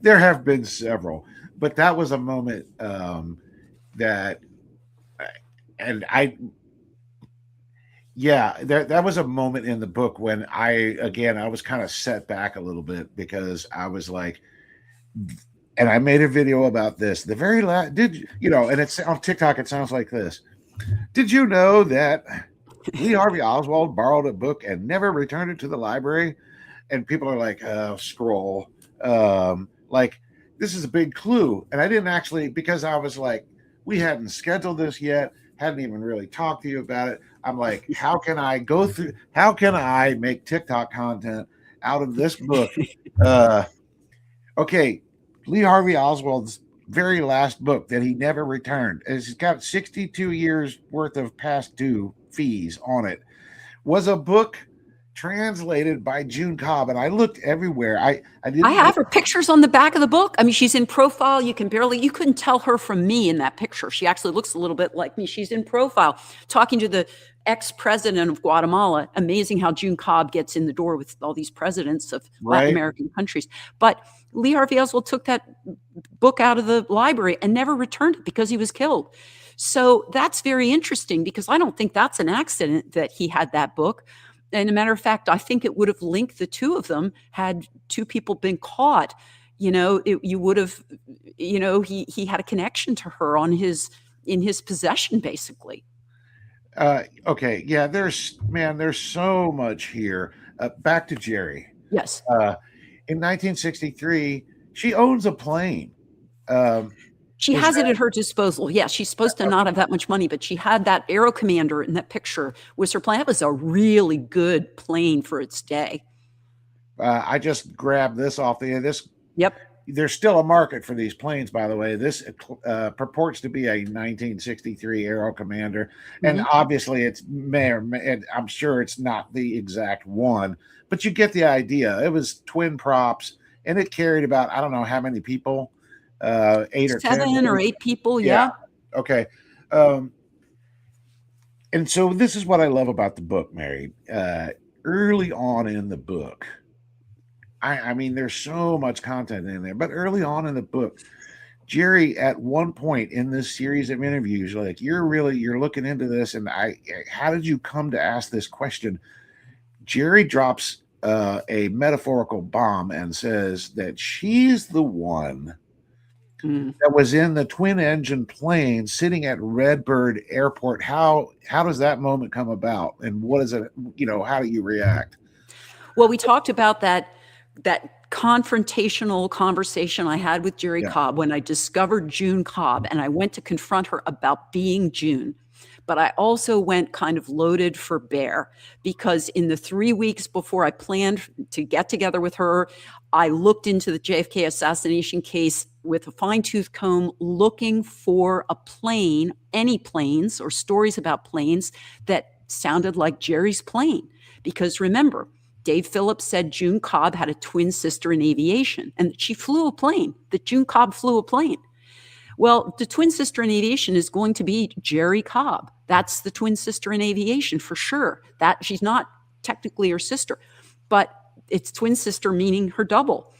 There have been several, but that was a moment that was a moment in the book when I was kind of set back a little bit because I was like, and I made a video about this. The very last, and it's on TikTok. It sounds like this. Did you know that Lee Harvey Oswald borrowed a book and never returned it to the library? And people are like, scroll. Like, this is a big clue. And I didn't actually, because I was like, we hadn't scheduled this yet, hadn't even really talked to you about it. I'm like, how can I make TikTok content out of this book? Okay. Lee Harvey Oswald's very last book that he never returned. It's got 62 years worth of past due fees on it. Was a book translated by June Cobb, and I looked everywhere. I have her pictures on the back of the book. I mean, she's in profile. You couldn't tell her from me in that picture. She actually looks a little bit like me. She's in profile, talking to the ex-president of Guatemala. Amazing how June Cobb gets in the door with all these presidents of Latin American countries. But Lee Harvey Oswald took that book out of the library and never returned it because he was killed. So that's very interesting because I don't think that's an accident that he had that book. And a matter of fact, I think it would have linked the two of them had two people been caught. You would have, he had a connection to her in his possession, basically. Okay. Yeah, there's so much here. Back to Jerrie. Yes. In 1963, she owns a plane. She has it at her disposal. Yeah, she's supposed to not have that much money, but she had that Aero Commander in that picture was her plane. That was a really good plane for its day. I just grabbed this off the end. Yep. there's still a market for these planes, by the way. This purports to be a 1963 Aero Commander, and obviously it's and I'm sure it's not the exact one, but you get the idea. It was twin props, and it carried about, I don't know how many people, 8 or 10, 7 or 8 people, yeah. Okay. And so this is what I love about the book, Mary. Early on in the book, I mean, there's so much content in there, but early on in the book, Jerrie, at one point in this series of interviews, like, you're looking into this, and how did you come to ask this question? Jerrie drops a metaphorical bomb and says that she's the one that was in the twin engine plane sitting at Redbird Airport. How does that moment come about, and what is it? How do you react? Well, we talked about that confrontational conversation I had with Jerrie Cobb when I discovered June Cobb, and I went to confront her about being June. But I also went kind of loaded for bear, because in the 3 weeks before I planned to get together with her, I looked into the JFK assassination case with a fine-tooth comb, looking for a plane, any planes or stories about planes that sounded like Jerrie's plane. Because remember, Dave Phillips said June Cobb had a twin sister in aviation, and that she flew a plane, that June Cobb flew a plane. Well, the twin sister in aviation is going to be Jerrie Cobb. That's the twin sister in aviation for sure. That she's not technically her sister, but it's twin sister, meaning her double.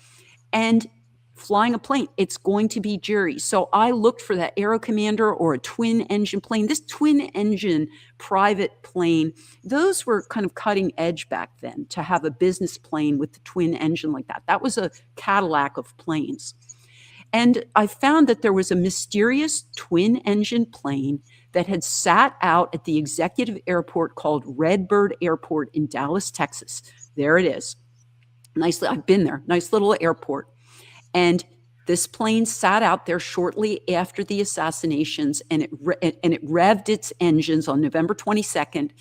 And flying a plane, it's going to be Jerrie. So I looked for that Aero Commander or a twin engine plane. This twin engine private plane, those were kind of cutting edge back then, to have a business plane with the twin engine like that. That was a Cadillac of planes. And I found that there was a mysterious twin engine plane that had sat out at the executive airport called Redbird Airport in Dallas, Texas. There it is. I've been there. Nice little airport. And this plane sat out there shortly after the assassinations, and it revved its engines on November 22nd,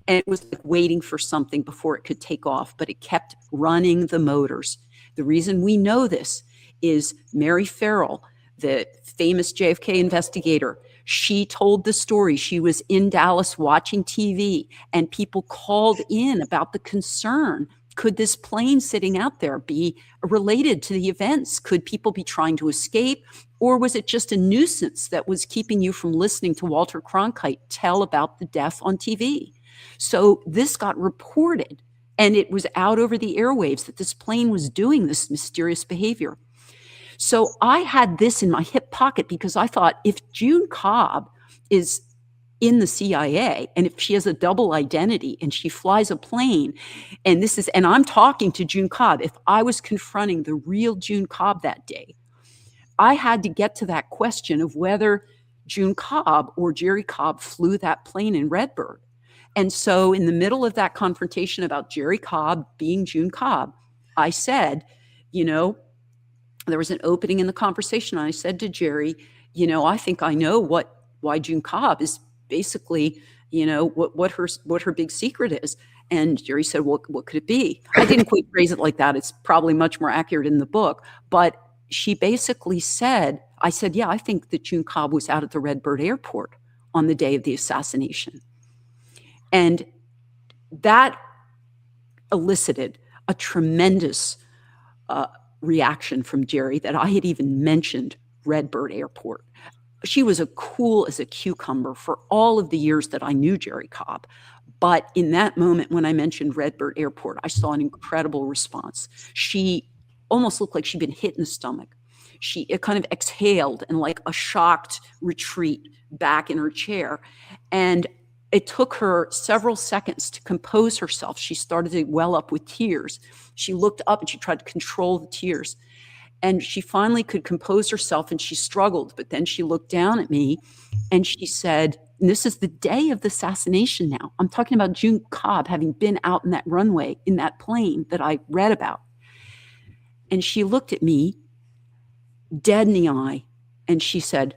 and it was like waiting for something before it could take off, but it kept running the motors. The reason we know this is Mary Farrell, the famous JFK investigator. She told the story. She was in Dallas watching TV, and people called in about the concern. Could this plane sitting out there be related to the events? Could people be trying to escape? Or was it just a nuisance that was keeping you from listening to Walter Cronkite tell about the death on TV? So this got reported, and it was out over the airwaves that this plane was doing this mysterious behavior. So I had this in my hip pocket, because I thought, if June Cobb is in the CIA, and if she has a double identity and she flies a plane, and I'm talking to June Cobb, if I was confronting the real June Cobb that day, I had to get to that question of whether June Cobb or Jerrie Cobb flew that plane in Redbird. And so in the middle of that confrontation about Jerrie Cobb being June Cobb, I said, there was an opening in the conversation. I said to Jerrie, I think I know why June Cobb is basically, what her big secret is. And Jerrie said, what could it be? I didn't quite phrase it like that. It's probably much more accurate in the book. But she basically said, I said, yeah, I think that June Cobb was out at the Redbird Airport on the day of the assassination. And that elicited a tremendous reaction from Jerrie, that I had even mentioned Redbird Airport. She was as cool as a cucumber for all of the years that I knew Jerrie Cobb. But in that moment, when I mentioned Redbird Airport, I saw an incredible response. She almost looked like she'd been hit in the stomach. It kind of exhaled and like a shocked retreat back in her chair. And it took her several seconds to compose herself. She started to well up with tears. She looked up and she tried to control the tears. And she finally could compose herself, and she struggled. But then she looked down at me and she said, and this is the day of the assassination now. I'm talking about June Cobb having been out in that runway in that plane that I read about. And she looked at me dead in the eye, and she said,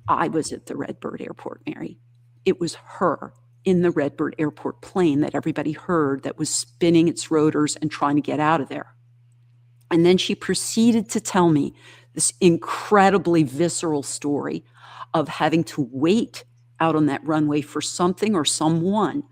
I was at the Redbird Airport, Mary. It was her in the Redbird Airport plane that everybody heard, that was spinning its rotors and trying to get out of there. And then she proceeded to tell me this incredibly visceral story of having to wait out on that runway for something or someone.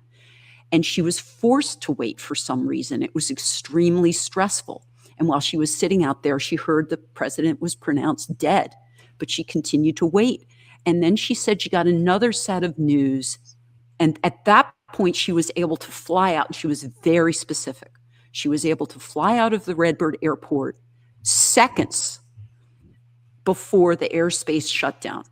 And she was forced to wait for some reason. It was extremely stressful. And while she was sitting out there, she heard the president was pronounced dead, but she continued to wait. And then she said she got another set of news. And at that point, she was able to fly out. And she was very specific. She was able to fly out of the Redbird Airport seconds before the airspace shut down.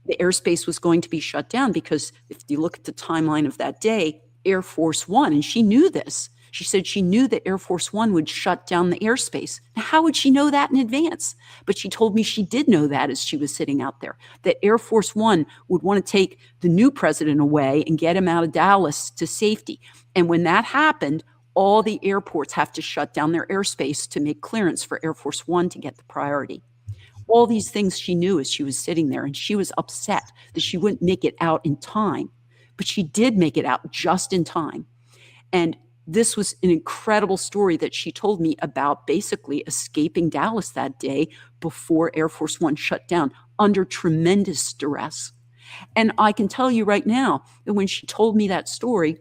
The airspace was going to be shut down because if you look at the timeline of that day, Air Force One, and she knew this. She said she knew that Air Force One would shut down the airspace. Now, how would she know that in advance? But she told me she did know that as she was sitting out there, that Air Force One would want to take the new president away and get him out of Dallas to safety. And when that happened, all the airports have to shut down their airspace to make clearance for Air Force One to get the priority. All these things she knew as she was sitting there, and she was upset that she wouldn't make it out in time. But she did make it out just in time. And this was an incredible story that she told me about basically escaping Dallas that day before Air Force One shut down under tremendous duress. And I can tell you right now that when she told me that story,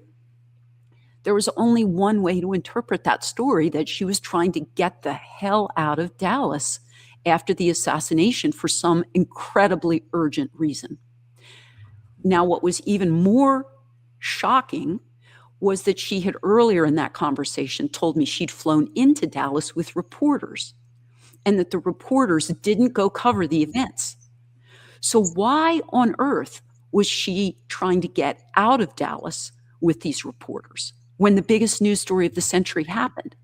there was only one way to interpret that story, that she was trying to get the hell out of Dallas after the assassination for some incredibly urgent reason. Now, what was even more shocking was that she had earlier in that conversation told me she'd flown into Dallas with reporters and that the reporters didn't go cover the events. So why on earth was she trying to get out of Dallas with these reporters when the biggest news story of the century happened?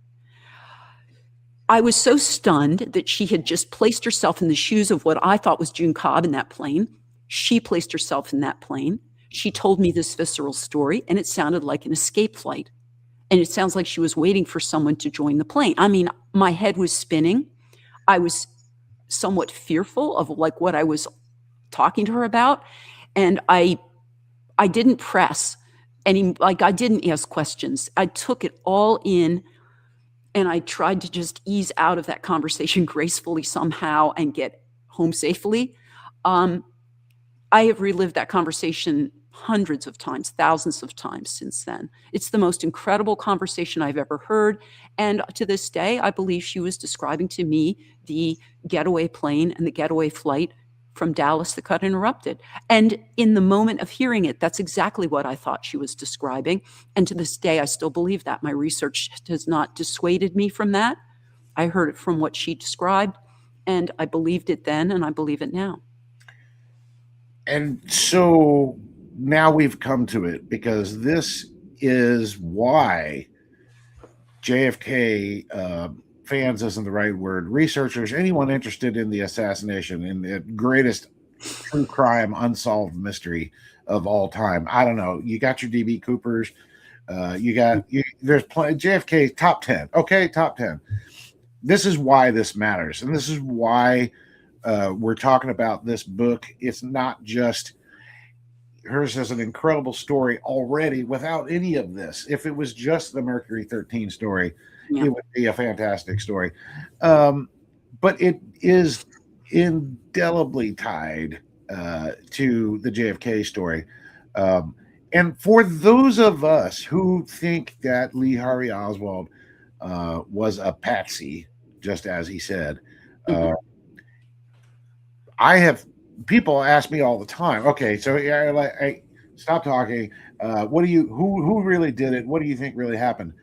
I was so stunned that she had just placed herself in the shoes of what I thought was June Cobb in that plane. She placed herself in that plane. She told me this visceral story, and it sounded like an escape flight. And it sounds like she was waiting for someone to join the plane. I mean, my head was spinning. I was somewhat fearful of like what I was talking to her about. And I didn't press any, like I didn't ask questions. I took it all in, and I tried to just ease out of that conversation gracefully somehow and get home safely. I have relived that conversation hundreds of times, thousands of times since then. It's the most incredible conversation I've ever heard. And to this day, I believe she was describing to me the getaway plane and the getaway flight from Dallas that got interrupted. And in the moment of hearing it, that's exactly what I thought she was describing. And to this day, I still believe that. My research has not dissuaded me from that. I heard it from what she described, and I believed it then, and I believe it now. And so now we've come to it, because this is why JFK fans isn't the right word. Researchers, anyone interested in the assassination, in the greatest true crime unsolved mystery of all time. I don't know. You got your DB Coopers. There's JFK top 10. Okay, top 10. This is why this matters, and this is why we're talking about this book. It's not just hers is an incredible story already without any of this. If it was just the Mercury 13 story, it would be a fantastic story. But it is indelibly tied to the JFK story. And for those of us who think that Lee Harvey Oswald was a patsy, just as he said, people ask me all the time, okay, so stop talking. Who really did it? What do you think really happened?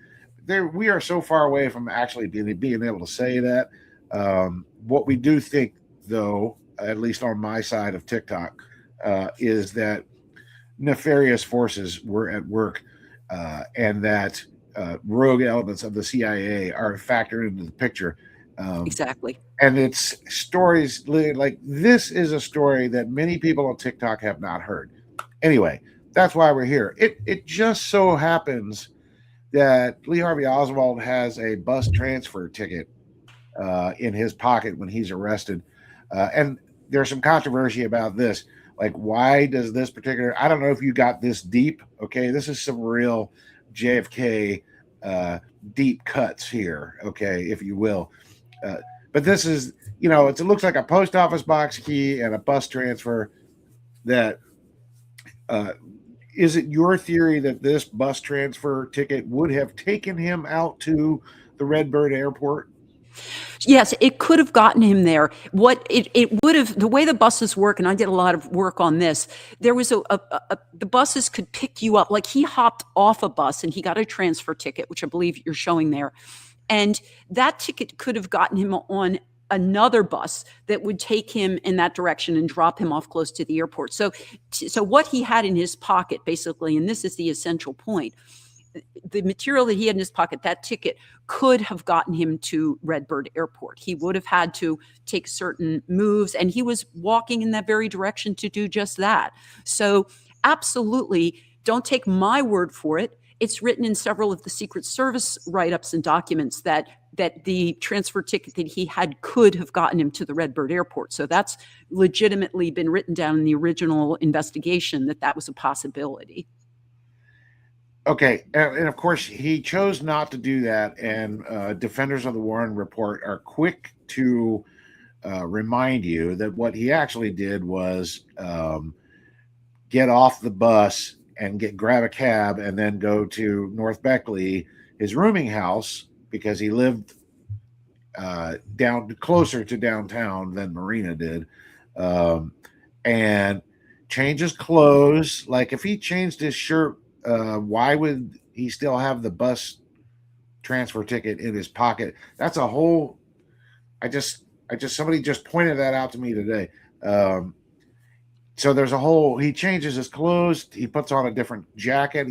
We are so far away from actually being able to say that. What we do think, though, at least on my side of TikTok, is that nefarious forces were at work, and that rogue elements of the CIA are factored into the picture. Exactly. And it's stories like this is a story that many people on TikTok have not heard. Anyway, that's why we're here. It just so happens that Lee Harvey Oswald has a bus transfer ticket in his pocket when he's arrested. And there's some controversy about this. Like, why does this particular, I don't know if you got this deep. Okay, this is some real JFK deep cuts here, okay, if you will. But this is, it looks like a post office box key and a bus transfer. That uh, is it your theory that this bus transfer ticket would have taken him out to the Redbird Airport? Yes, it could have gotten him there. What it would have, the way the buses work, and I did a lot of work on this, there was the buses could pick you up. Like he hopped off a bus and he got a transfer ticket, which I believe you're showing there. And that ticket could have gotten him on another bus that would take him in that direction and drop him off close to the airport. So what he had in his pocket, basically, and this is the essential point, the material that he had in his pocket, that ticket could have gotten him to Redbird Airport. He would have had to take certain moves, and he was walking in that very direction to do just that. So absolutely, don't take my word for it. It's written in several of the Secret Service write-ups and documents that the transfer ticket that he had could have gotten him to the Redbird Airport. So that's legitimately been written down in the original investigation that was a possibility. Okay, and of course he chose not to do that, and defenders of the Warren Report are quick to remind you that what he actually did was get off the bus and grab a cab and then go to North Beckley, his rooming house, because he lived down closer to downtown than Marina did, and change his clothes. Like if he changed his shirt, why would he still have the bus transfer ticket in his pocket? That's a whole. Somebody just pointed that out to me today. So there's a whole. He changes his clothes. He puts on a different jacket.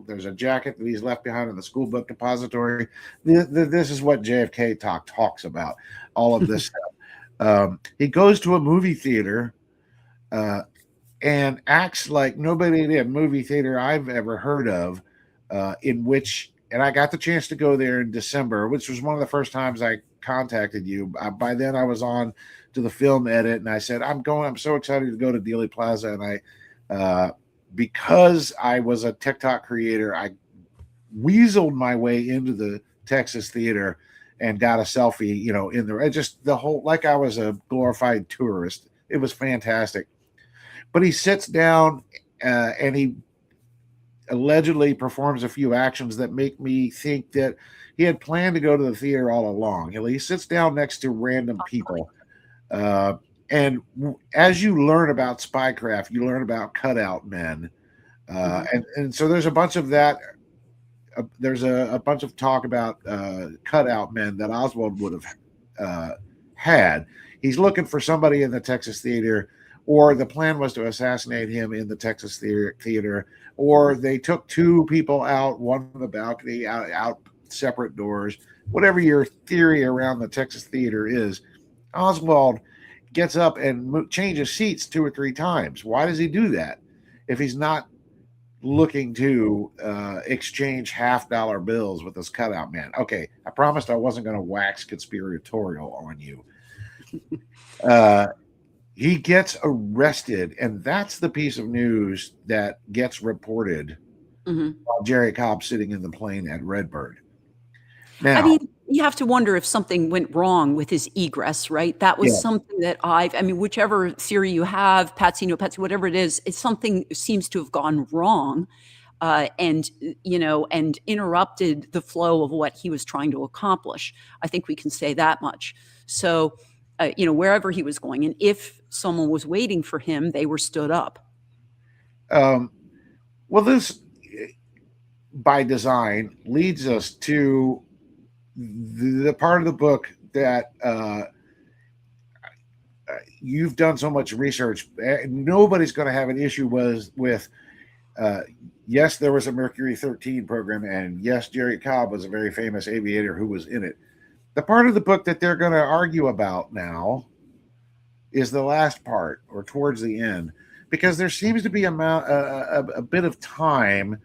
There's a jacket that he's left behind in the school book depository. This is what JFK talks about. All of this stuff. He goes to a movie theater. And acts like nobody in a movie theater I've ever heard of, in which, and I got the chance to go there in December, which was one of the first times I contacted you. By then I was on to the film edit, and I said, I'm so excited to go to Dealey Plaza. And because I was a TikTok creator, I weaseled my way into the Texas theater and got a selfie, in there. Just the whole, like I was a glorified tourist. It was fantastic. But he sits down and he allegedly performs a few actions that make me think that he had planned to go to the theater all along. He sits down next to random people. And as you learn about spycraft, you learn about cutout men. And so there's a bunch of that. There's a bunch of talk about cutout men that Oswald would have had. He's looking for somebody in the Texas theater, or the plan was to assassinate him in the Texas theater, or they took two people out, one on the balcony, out separate doors. Whatever your theory around the Texas theater is, Oswald gets up and changes seats 2 or 3 times. Why does he do that if he's not looking to exchange $50 bills with this cutout man? Okay, I promised I wasn't going to wax conspiratorial on you. He gets arrested, and that's the piece of news that gets reported while Jerrie Cobb sitting in the plane at Redbird. Now, I mean, you have to wonder if something went wrong with his egress, right? That was something that whichever theory you have, Patsy, no Patsy, whatever it is, it's something seems to have gone wrong, and interrupted the flow of what he was trying to accomplish. I think we can say that much. So, wherever he was going, and if someone was waiting for him, they were stood up. Well, this, by design, leads us to the part of the book that you've done so much research. Nobody's going to have an issue with. Yes, there was a Mercury 13 program, and yes, Jerrie Cobb was a very famous aviator who was in it. The part of the book that they're going to argue about now is the last part, or towards the end, because there seems to be a bit of time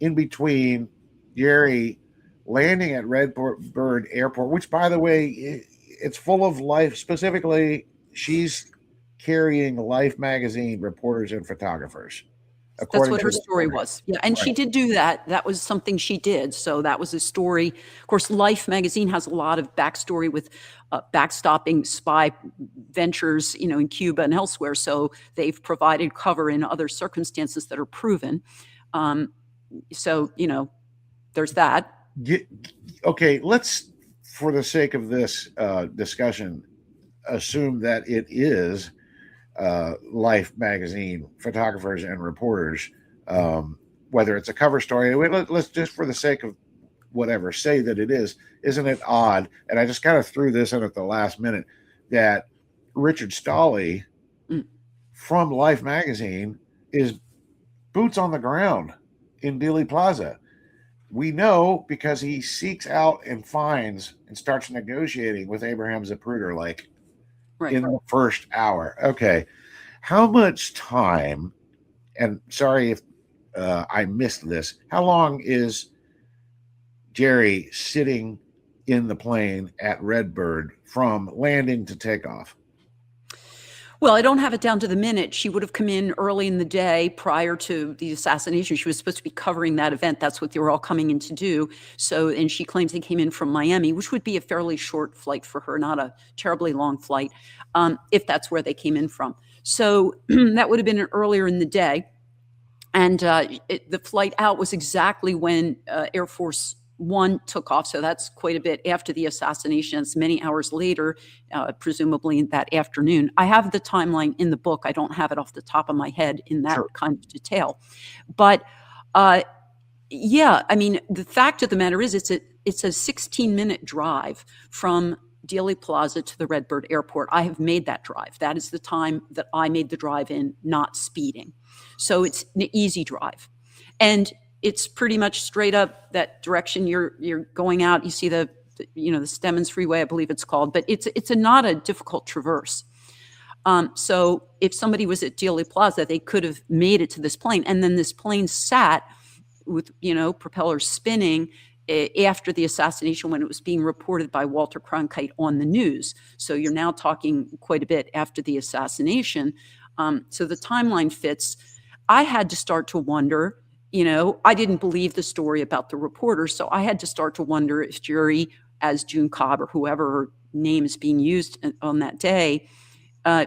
in between Jerrie landing at Redbird Airport, which, by the way, it's full of Life. Specifically, she's carrying Life magazine reporters and photographers. That's according what to her the story story. was. Yeah, and Right. she did do that. That was something she did. So that was a story. Of course, Life magazine has a lot of backstory with backstopping spy ventures, in Cuba and elsewhere. So they've provided cover in other circumstances that are proven. So, there's that. Okay, let's, for the sake of this discussion, assume that it is Life magazine photographers and reporters, whether it's a cover story. Let's just, for the sake of whatever, say that it is. Isn't it odd? And I just kind of threw this in at the last minute that Richard Stolley from Life magazine is boots on the ground in Dealey Plaza. We know because he seeks out and finds and starts negotiating with Abraham Zapruder in the first hour. Okay. How much time, and sorry if I missed this, how long is Jerrie sitting in the plane at Redbird from landing to takeoff? Well, I don't have it down to the minute. She would have come in early in the day prior to the assassination. She was supposed to be covering that event. That's what they were all coming in to do. So, and she claims they came in from Miami, which would be a fairly short flight for her, not a terribly long flight, if that's where they came in from. So that would have been earlier in the day. And the flight out was exactly when Air Force One took off. So that's quite a bit after the assassination. It's many hours later, presumably that afternoon. I have the timeline in the book. I don't have it off the top of my head in that kind of detail. But yeah, I mean, the fact of the matter is it's a 16-minute drive from Dealey Plaza to the Redbird Airport. I have made that drive. That is the time that I made the drive in, not speeding. So it's an easy drive. And it's pretty much straight up that direction you're going out. You see the Stemmons Freeway, I believe it's called, but it's not a difficult traverse. So if somebody was at Dealey Plaza, they could have made it to this plane. And then this plane sat with, propellers spinning after the assassination when it was being reported by Walter Cronkite on the news. So you're now talking quite a bit after the assassination. So the timeline fits. I had to start to wonder, I didn't believe the story about the reporter. So I had to start to wonder if Jerrie, as June Cobb or whoever her name is being used on that day, or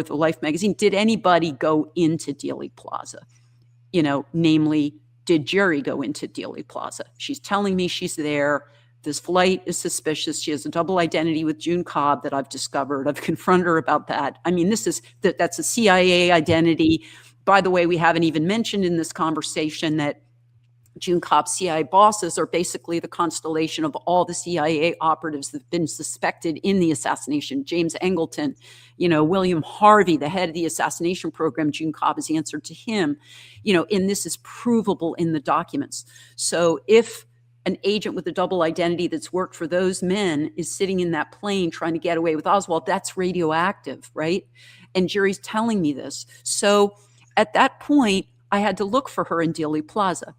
the Life magazine, did anybody go into Dealey Plaza? Namely, did Jerrie go into Dealey Plaza? She's telling me she's there. This flight is suspicious. She has a double identity with June Cobb that I've discovered. I've confronted her about that. I mean, that's a CIA identity. By the way, we haven't even mentioned in this conversation that June Cobb's CIA bosses are basically the constellation of all the CIA operatives that have been suspected in the assassination. James Angleton, William Harvey, the head of the assassination program, June Cobb has answered to him, and this is provable in the documents. So if an agent with a double identity that's worked for those men is sitting in that plane trying to get away with Oswald, that's radioactive, right? And Jerrie's telling me this. So at that point, I had to look for her in Dealey Plaza.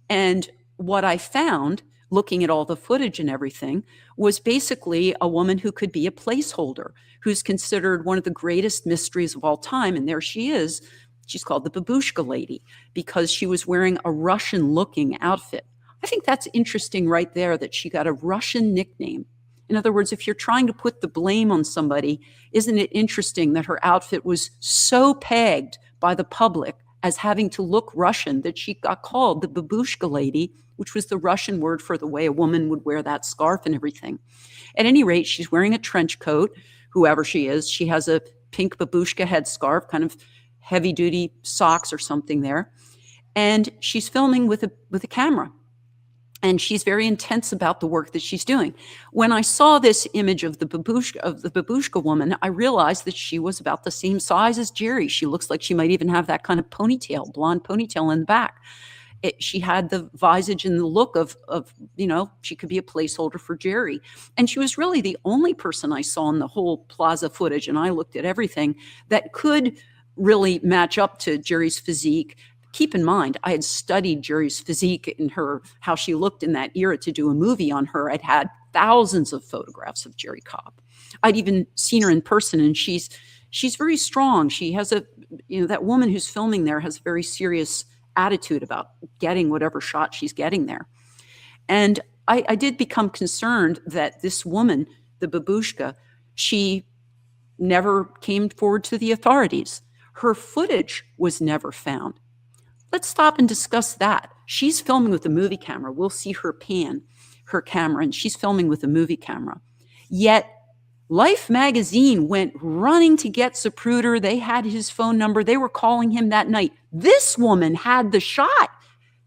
And what I found, looking at all the footage and everything, was basically a woman who could be a placeholder, who's considered one of the greatest mysteries of all time. And there she is. She's called the Babushka Lady because she was wearing a Russian-looking outfit. I think that's interesting right there that she got a Russian nickname. In other words, if you're trying to put the blame on somebody, isn't it interesting that her outfit was so pegged by the public as having to look Russian that she got called the Babushka Lady, which was the Russian word for the way a woman would wear that scarf and everything. At any rate, she's wearing a trench coat, whoever she is. She has a pink babushka headscarf, kind of heavy-duty socks or something there. And she's filming with a camera. And she's very intense about the work that she's doing. When I saw this image of the babushka woman, I realized that she was about the same size as Jerrie. She looks like she might even have that kind of ponytail, blonde ponytail in the back. She had the visage and the look of she could be a placeholder for Jerrie. And she was really the only person I saw in the whole plaza footage, and I looked at everything, that could really match up to Jerrie's physique. Keep in mind, I had studied Jerrie's physique and how she looked in that era to do a movie on her. I'd had thousands of photographs of Jerrie Cobb. I'd even seen her in person, and she's She's very strong. She has that woman who's filming there has a very serious attitude about getting whatever shot she's getting there. And I did become concerned that this woman, the babushka, she never came forward to the authorities. Her footage was never found. Let's stop and discuss that. She's filming with a movie camera. We'll see her pan her camera, and she's filming with a movie camera. Yet Life magazine went running to get Zapruder. They had his phone number. They were calling him that night. This woman had the shot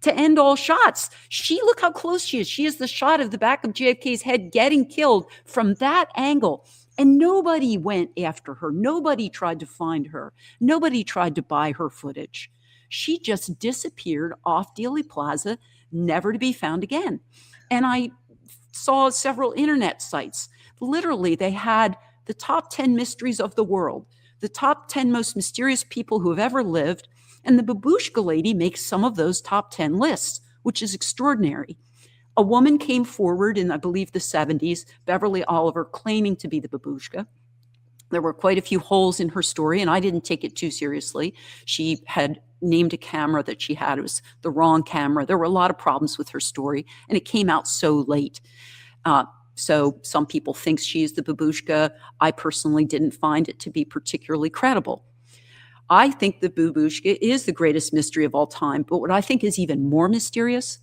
to end all shots. Look how close she is. She is the shot of the back of JFK's head getting killed from that angle. And nobody went after her. Nobody tried to find her. Nobody tried to buy her footage. She just disappeared off Dealey Plaza, never to be found again. And I saw several internet sites. Literally, they had the top 10 mysteries of the world, the top 10 most mysterious people who have ever lived. And the babushka lady makes some of those top 10 lists, which is extraordinary. A woman came forward in, I believe, the 70s, Beverly Oliver, claiming to be the babushka. There were quite a few holes in her story, and I didn't take it too seriously. She had named a camera that she had. It was the wrong camera. There were a lot of problems with her story, and it came out so late. So some people think she's the babushka. I personally didn't find it to be particularly credible. I think the babushka is the greatest mystery of all time. But what I think is even more mysterious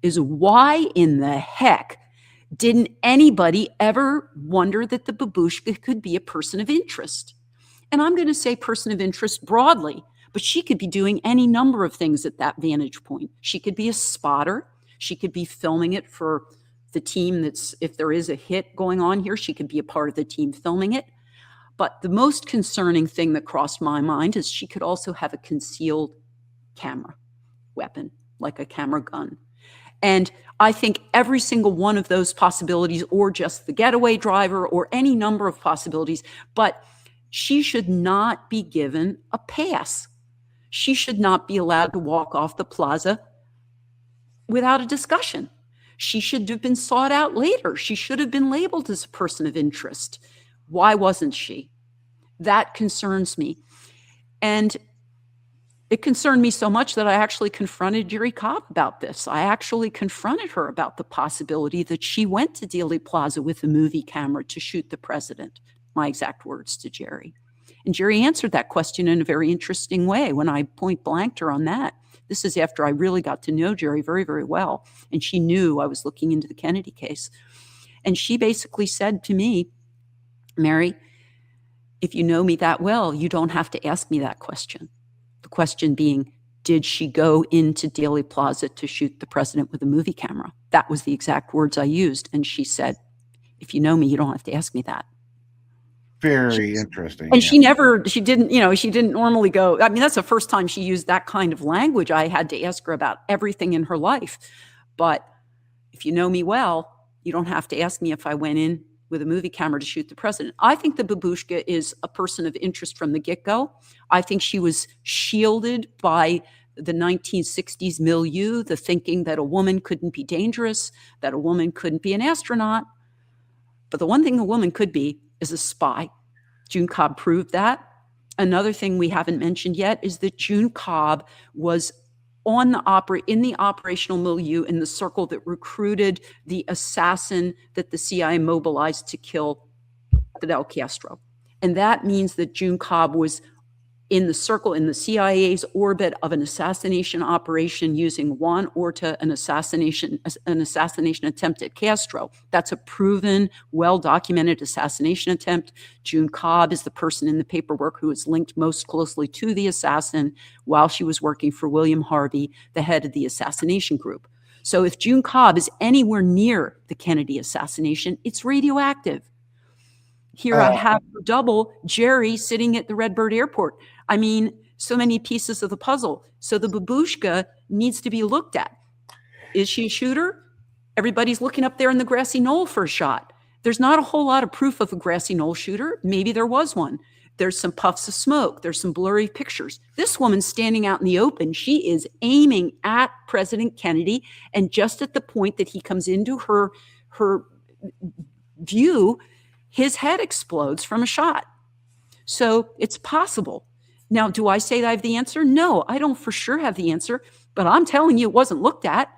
is why in the heck didn't anybody ever wonder that the babushka could be a person of interest? And I'm going to say person of interest broadly, but she could be doing any number of things at that vantage point. She could be a spotter. She could be filming it for the team if there is a hit going on here, she could be a part of the team filming it. But the most concerning thing that crossed my mind is she could also have a concealed camera weapon, like a camera gun. And I think every single one of those possibilities, or just the getaway driver, or any number of possibilities, but she should not be given a pass. She should not be allowed to walk off the plaza without a discussion. She should have been sought out later. She should have been labeled as a person of interest. Why wasn't she? That concerns me. And it concerned me so much that I actually confronted Jerrie Cobb about this. I actually confronted her about the possibility that she went to Dealey Plaza with a movie camera to shoot the president. My exact words to Jerrie. And Jerrie answered that question in a very interesting way when I point blanked her on that. This is after I really got to know Jerrie very, very well. And she knew I was looking into the Kennedy case. And she basically said to me, Mary, if you know me that well, you don't have to ask me that question. The question being, did she go into Dealey Plaza to shoot the president with a movie camera? That was the exact words I used. And she said, if you know me, you don't have to ask me that. Very interesting. And she didn't normally go. I mean, that's the first time she used that kind of language. I had to ask her about everything in her life. But if you know me well, you don't have to ask me if I went in with a movie camera to shoot the president. I think the babushka is a person of interest from the get-go. I think she was shielded by the 1960s milieu, the thinking that a woman couldn't be dangerous, that a woman couldn't be an astronaut. But the one thing a woman could be is a spy. June Cobb proved that. Another thing we haven't mentioned yet is that June Cobb was in the operational milieu in the circle that recruited the assassin that the CIA mobilized to kill Fidel Castro. And that means that June Cobb was in the circle, in the CIA's orbit of an assassination operation using Juan Orta, an assassination attempt at Castro. That's a proven, well-documented assassination attempt. June Cobb is the person in the paperwork who is linked most closely to the assassin while she was working for William Harvey, the head of the assassination group. So if June Cobb is anywhere near the Kennedy assassination, it's radioactive. Here I have double Jerrie sitting at the Redbird Airport. I mean, so many pieces of the puzzle. So the babushka needs to be looked at. Is she a shooter? Everybody's looking up there in the grassy knoll for a shot. There's not a whole lot of proof of a grassy knoll shooter. Maybe there was one. There's some puffs of smoke. There's some blurry pictures. This woman's standing out in the open. She is aiming at President Kennedy. And just at the point that he comes into her view, his head explodes from a shot. So it's possible. Now, do I say that I have the answer? No, I don't for sure have the answer, but I'm telling you it wasn't looked at.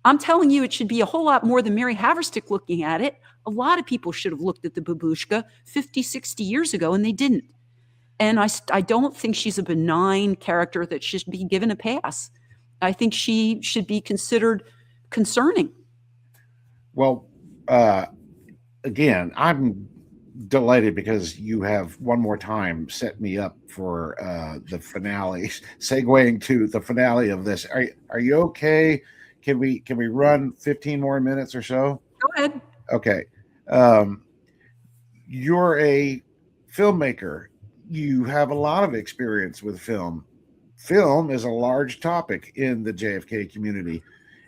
I'm telling you it should be a whole lot more than Mary Haverstick looking at it. A lot of people should have looked at the babushka 50, 60 years ago, and they didn't. And I don't think she's a benign character that should be given a pass. I think she should be considered concerning. Well, again, I'm delighted because you have one more time set me up for the finale, segueing to the finale of this. Are you okay? Can we run 15 more minutes or so? Go ahead. Okay. You're a filmmaker. You have a lot of experience with film. Film is a large topic in the JFK community,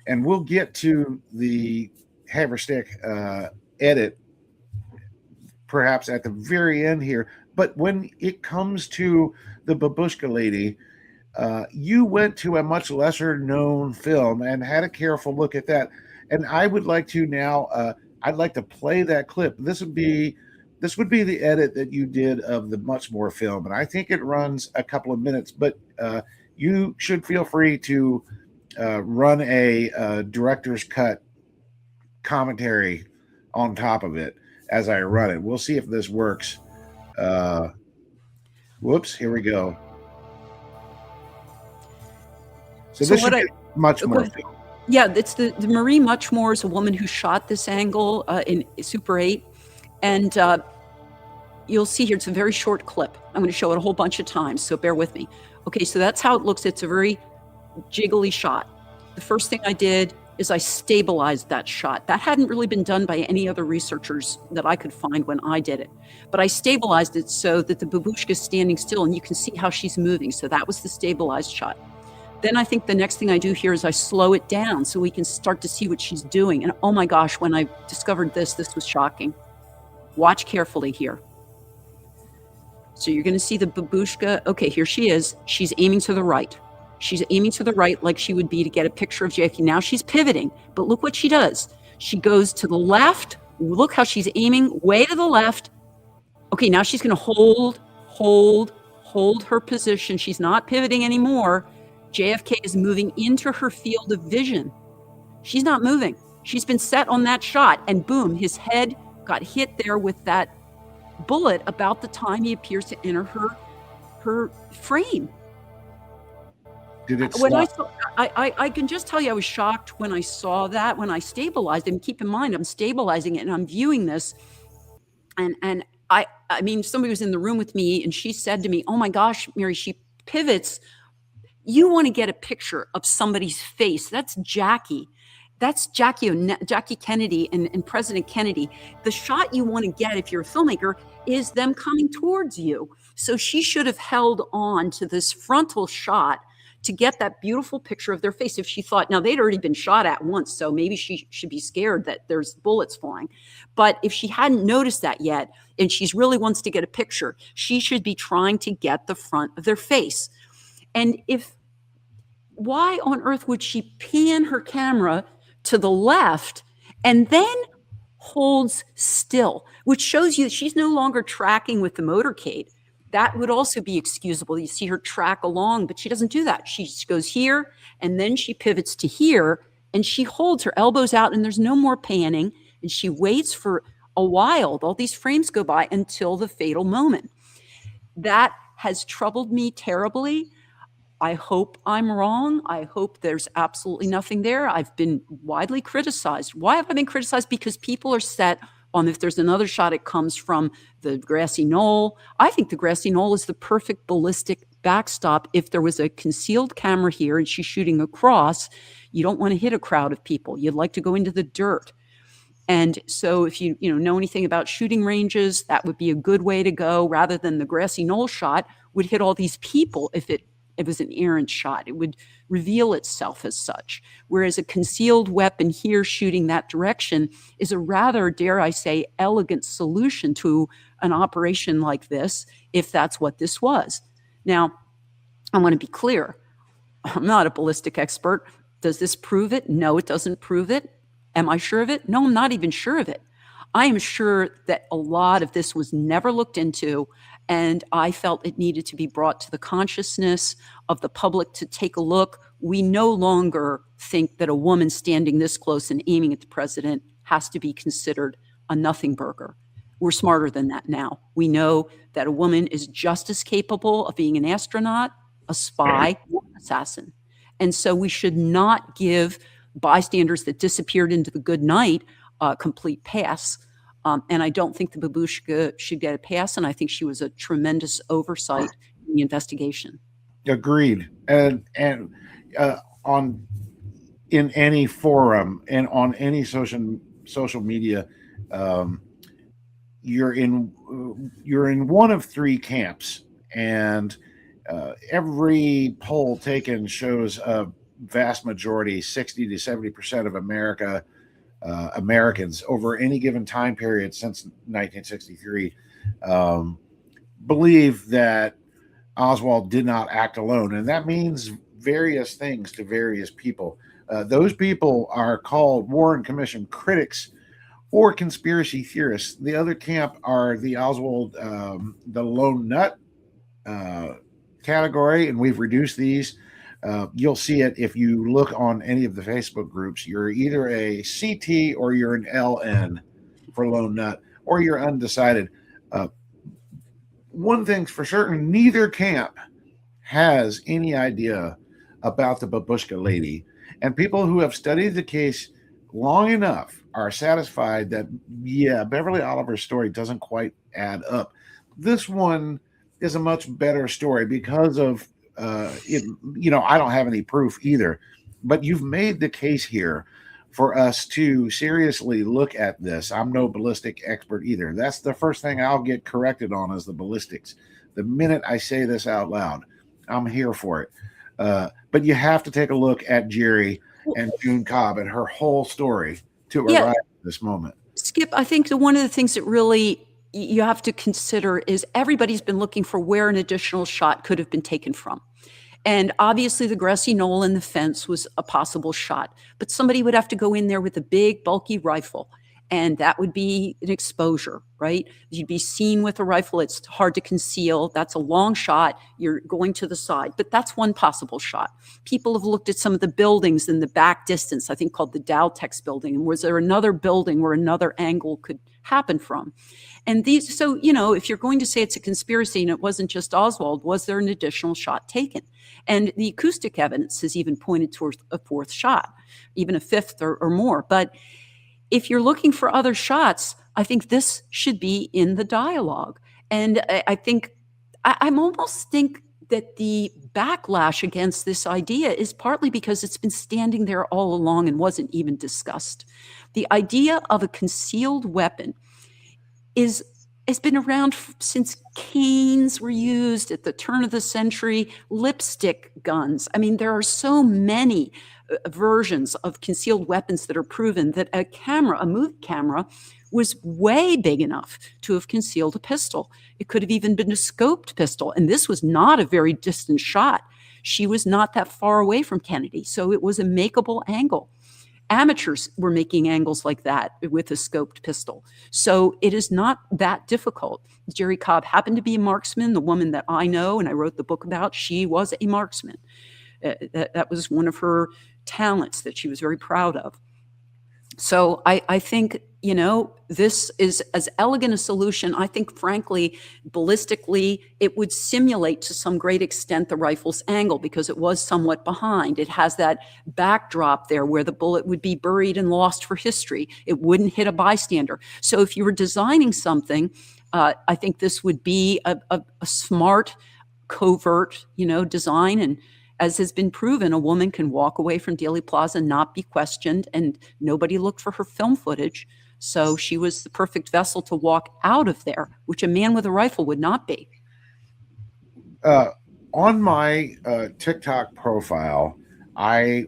and we'll get to the Haverstick edit perhaps at the very end here. But when it comes to the babushka lady, you went to a much lesser known film and had a careful look at that. And I would like to now, I'd like to play that clip. This would be the edit that you did of the much more film. And I think it runs a couple of minutes, but you should feel free to run a director's cut commentary on top of it as I run it. We'll see if this works. Whoops, here we go. So this should be much more film. Yeah, it's the Marie Muchmore is a woman who shot this angle in Super 8. And you'll see here, it's a very short clip. I'm going to show it a whole bunch of times, so bear with me. Okay, so that's how it looks. It's a very jiggly shot. The first thing I did is I stabilized that shot. That hadn't really been done by any other researchers that I could find when I did it. But I stabilized it so that the babushka is standing still and you can see how she's moving. So that was the stabilized shot. Then I think the next thing I do here is I slow it down so we can start to see what she's doing. And oh my gosh, when I discovered this was shocking. Watch carefully here. So you're going to see the babushka. Okay, here she is. She's aiming to the right. She's aiming to the right like she would be to get a picture of JFK. Now she's pivoting, but look what she does. She goes to the left. Look how she's aiming way to the left. Okay, now she's going to hold her position. She's not pivoting anymore. JFK is moving into her field of vision. She's not moving. She's been set on that shot, and boom, his head got hit there with that bullet about the time he appears to enter her frame. Did it when I can just tell you I was shocked when I saw that, when I stabilized him. Keep in mind, I'm stabilizing it and I'm viewing this. And I mean, somebody was in the room with me and she said to me, oh my gosh, Mary, she pivots. You want to get a picture of somebody's face. That's Jackie. That's Jackie Kennedy and President Kennedy. The shot you want to get if you're a filmmaker is them coming towards you. So she should have held on to this frontal shot to get that beautiful picture of their face. If she thought, now they'd already been shot at once, so maybe she should be scared that there's bullets flying. But if she hadn't noticed that yet, and she really wants to get a picture, she should be trying to get the front of their face. And why on earth would she pan her camera to the left and then holds still, which shows you that she's no longer tracking with the motorcade? That would also be excusable. You see her track along, but she doesn't do that. She goes here and then she pivots to here and she holds her elbows out and there's no more panning. And she waits for a while. All these frames go by until the fatal moment. That has troubled me terribly. I hope I'm wrong. I hope there's absolutely nothing there. I've been widely criticized. Why have I been criticized? Because people are set on, if there's another shot, it comes from the grassy knoll. I think the grassy knoll is the perfect ballistic backstop. If there was a concealed camera here and she's shooting across, you don't want to hit a crowd of people. You'd like to go into the dirt. And so if you know anything about shooting ranges, that would be a good way to go, rather than the grassy knoll shot would hit all these people. If it was an errant shot, it would reveal itself as such. Whereas a concealed weapon here shooting that direction is a rather, dare I say, elegant solution to an operation like this, if that's what this was. Now, I want to be clear. I'm not a ballistic expert. Does this prove it? No, it doesn't prove it. Am I sure of it? No, I'm not even sure of it. I am sure that a lot of this was never looked into, And I felt it needed to be brought to the consciousness of the public to take a look. We no longer think that a woman standing this close and aiming at the president has to be considered a nothing burger. We're smarter than that now. We know that a woman is just as capable of being an astronaut, a spy, or an assassin. And so we should not give bystanders that disappeared into the good night a complete pass. And I don't think the babushka should get a pass. And I think she was a tremendous oversight in the investigation. Agreed. And on in any forum and on any social media, you're in one of three camps, and every poll taken shows a vast majority, 60 to 70% of Americans over any given time period since 1963 believe that Oswald did not act alone, and that means various things to various people. Those people are called Warren Commission critics or conspiracy theorists. The other camp are the Oswald, the lone nut category, and we've reduced these. You'll see it if you look on any of the Facebook groups. You're either a CT or you're an LN for lone nut, or you're undecided. One thing's for certain, neither camp has any idea about the babushka lady, and people who have studied the case long enough are satisfied that, yeah, Beverly Oliver's story doesn't quite add up. This one is a much better story because of it. I don't have any proof either, but you've made the case here for us to seriously look at this. I'm no ballistic expert either. That's the first thing I'll get corrected on, is the ballistics. The minute I say this out loud, I'm here for it. But you have to take a look at Jerrie and June Cobb and her whole story to arrive at this moment. Skip, I think one of the things that really you have to consider is everybody's been looking for where an additional shot could have been taken from. And obviously the grassy knoll and the fence was a possible shot, but somebody would have to go in there with a big bulky rifle, and that would be an exposure, right? You'd be seen with a rifle. It's hard to conceal. That's a long shot. You're going to the side, but that's one possible shot. People have looked at some of the buildings in the back distance, I think called the Dowtex building. And was there another building where another angle could happen from? And these, so, if you're going to say it's a conspiracy and it wasn't just Oswald, was there an additional shot taken? And the acoustic evidence has even pointed towards a fourth shot, even a fifth or more. But if you're looking for other shots, I think this should be in the dialogue. And I almost think that the backlash against this idea is partly because it's been standing there all along and wasn't even discussed. The idea of a concealed weapon has been around since canes were used at the turn of the century, lipstick guns. I mean, there are so many versions of concealed weapons that are proven that a movie camera, was way big enough to have concealed a pistol. It could have even been a scoped pistol. And this was not a very distant shot. She was not that far away from Kennedy. So it was a makeable angle. Amateurs were making angles like that with a scoped pistol. So it is not that difficult. Jerrie Cobb happened to be a marksman. The woman that I know and I wrote the book about, she was a marksman. That was one of her talents that she was very proud of. So I think, this is as elegant a solution. I think, frankly, ballistically, it would simulate to some great extent the rifle's angle because it was somewhat behind. It has that backdrop there where the bullet would be buried and lost for history. It wouldn't hit a bystander. So if you were designing something, I think this would be a smart, covert, design. And as has been proven, a woman can walk away from Dealey Plaza, not be questioned, and nobody looked for her film footage. So she was the perfect vessel to walk out of there, which a man with a rifle would not be. On my TikTok profile, adding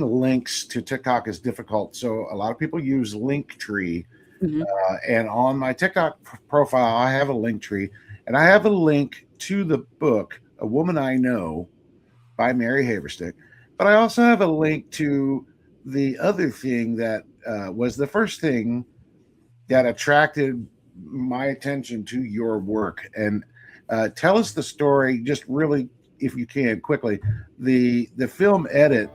links to TikTok is difficult. So a lot of people use Linktree. Mm-hmm. And on my TikTok profile, I have a Linktree, and I have a link to the book A Woman I Know by Mary Haverstick. But I also have a link to the other thing that was the first thing that attracted my attention to your work, and tell us the story, just really, if you can, quickly. The film edit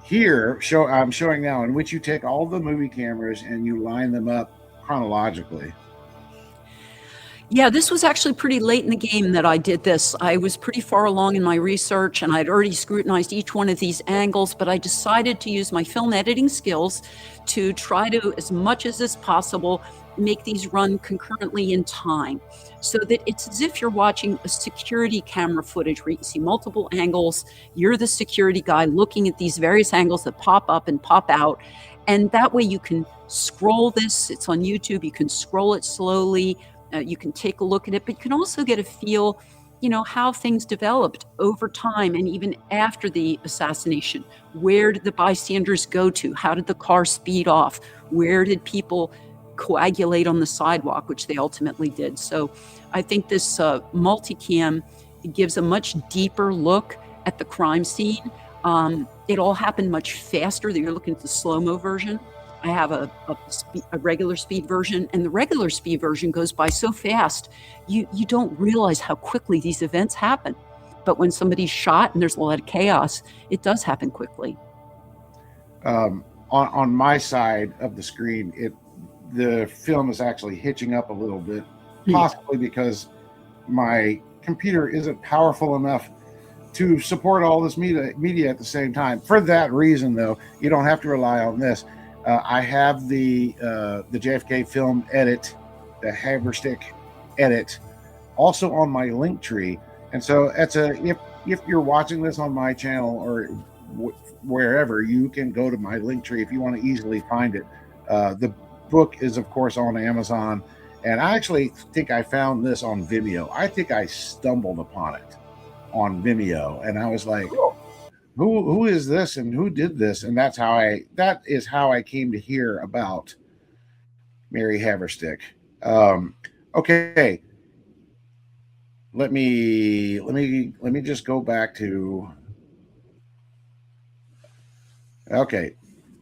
here I'm showing now, in which you take all the movie cameras and you line them up chronologically. Yeah, this was actually pretty late in the game that I did this. I was pretty far along in my research, and I'd already scrutinized each one of these angles, but I decided to use my film editing skills to try to, as much as is possible, make these run concurrently in time, so that it's as if you're watching a security camera footage where you can see multiple angles. You're the security guy looking at these various angles that pop up and pop out. And that way you can scroll this. It's on YouTube. You can scroll it slowly. You can take a look at it, but you can also get a feel, how things developed over time and even after the assassination. Where did the bystanders go to? How did the car speed off? Where did people coagulate on the sidewalk, which they ultimately did? So I think this multicam gives a much deeper look at the crime scene. It all happened much faster. You're looking at the slow-mo version. I have a regular speed version, and the regular speed version goes by so fast, you don't realize how quickly these events happen. But when somebody's shot and there's a lot of chaos, it does happen quickly. On my side of the screen, the film is actually hitching up a little bit, possibly because my computer isn't powerful enough to support all this media at the same time. For that reason, though, you don't have to rely on this. I have the JFK film edit, the Haverstick edit, also on my link tree. And so if you're watching this on my channel or wherever, you can go to my link tree if you want to easily find it. The book is, of course, on Amazon, and I actually think I found this on Vimeo. I think I stumbled upon it on Vimeo, and I was like, who is this and who did this? And that is how I came to hear about Mary Haverstick. Okay. Let me just go back to, okay,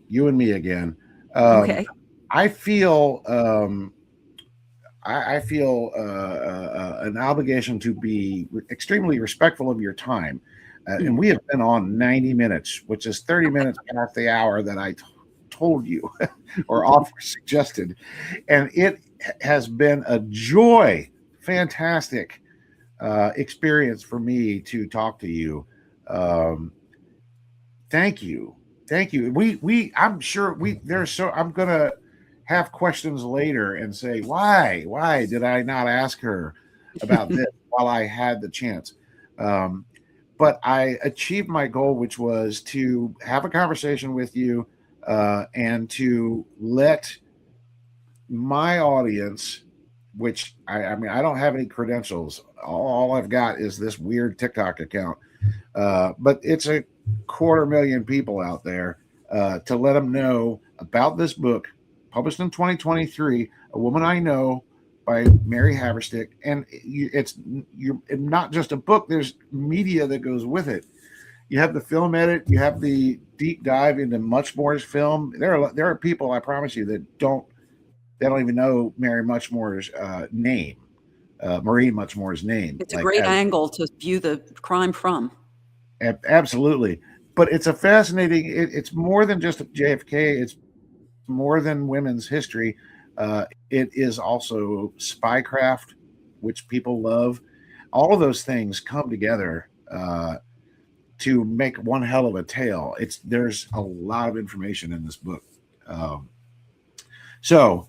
you and me again. Okay. I feel an obligation to be extremely respectful of your time. And we have been on 90 minutes, which is 30 minutes past the hour that I told you or suggested. And it has been a joy, fantastic experience for me to talk to you. Thank you. I'm sure I'm going to have questions later and say, why did I not ask her about this while I had the chance? But I achieved my goal, which was to have a conversation with you and to let my audience, which I mean, I don't have any credentials. All I've got is this weird TikTok account. But it's 250,000 people out there, to let them know about this book published in 2023, A Woman I Know, by Mary Haverstick. And you're not just a book, there's media that goes with it. You have the film edit, you have the deep dive into Muchmore's film. There are people, I promise you, that don't even know Mary Muchmore's name, Marie Muchmore's name. It's a great angle to view the crime from. Absolutely. But it's a fascinating, it's more than just JFK, it's more than women's history. It is also spycraft, which people love. All of those things come together to make one hell of a tale. There's a lot of information in this book. So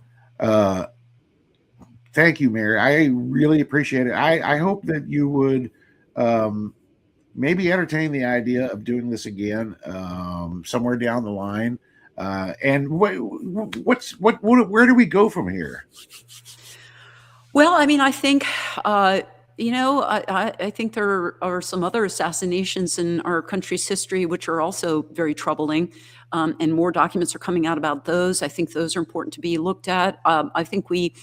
thank you, Mary. I really appreciate it. I hope that you would maybe entertain the idea of doing this again somewhere down the line. And where do we go from here? Well, I mean, I think, I think there are some other assassinations in our country's history which are also very troubling, and more documents are coming out about those. I think those are important to be looked at. I think we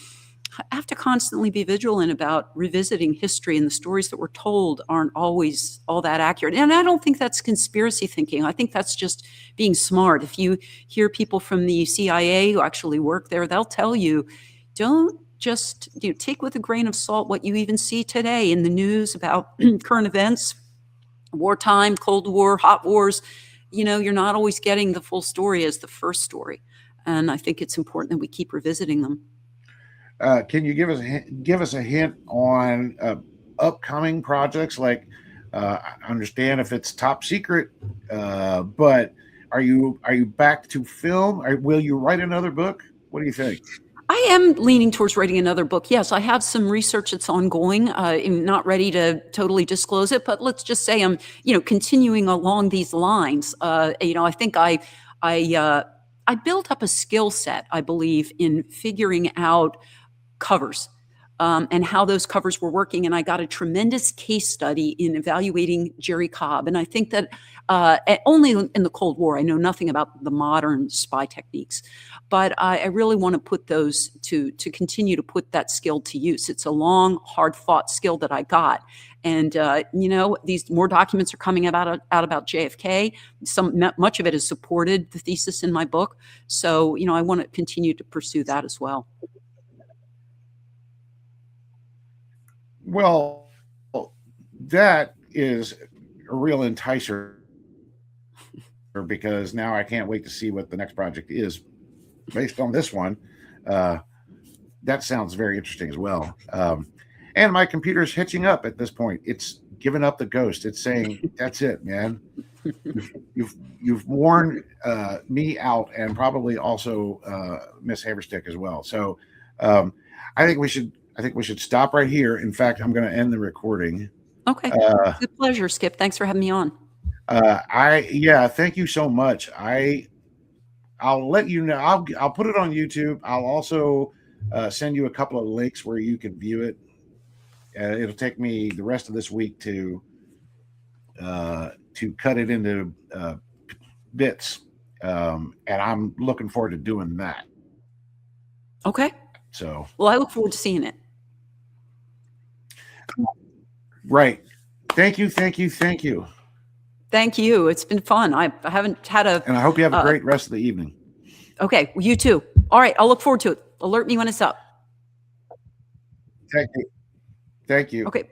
have to constantly be vigilant about revisiting history, and the stories that we're told aren't always all that accurate. And I don't think that's conspiracy thinking. I think that's just being smart. If you hear people from the CIA who actually work there, they'll tell you, don't just take with a grain of salt what you even see today in the news about current events, wartime, Cold War, hot wars. You're not always getting the full story as the first story. And I think it's important that we keep revisiting them. Can you give us a hint on upcoming projects? Like, I understand if it's top secret, but are you back to film? Will you write another book? What do you think? I am leaning towards writing another book. Yes, I have some research that's ongoing. I'm not ready to totally disclose it, but let's just say I'm, continuing along these lines. I think I built up a skill set, I believe, in figuring out covers and how those covers were working. And I got a tremendous case study in evaluating Jerrie Cobb. And I think that only in the Cold War, I know nothing about the modern spy techniques, but I really want to put those to continue to put that skill to use. It's a long, hard fought skill that I got. And, these more documents are coming out about JFK. Much of it has supported the thesis in my book. So, I want to continue to pursue that as well. Well, that is a real enticer, because now I can't wait to see what the next project is based on this one. That sounds very interesting as well. And my computer's hitching up at this point. It's given up the ghost. It's saying, "That's it, man. You've worn me out, and probably also Miss Haverstick as well." So I think we should stop right here. In fact, I'm going to end the recording. Okay. Good pleasure, Skip. Thanks for having me on. Thank you so much. I'll let you know. I'll put it on YouTube. I'll also send you a couple of links where you can view it. It'll take me the rest of this week to cut it into bits, and I'm looking forward to doing that. Okay. So, well, I look forward to seeing it. Right. Thank you. Thank you. It's been fun. I haven't had and I hope you have a great rest of the evening. Okay. Well, you too. All right. I'll look forward to it. Alert me when it's up. Thank you. Okay.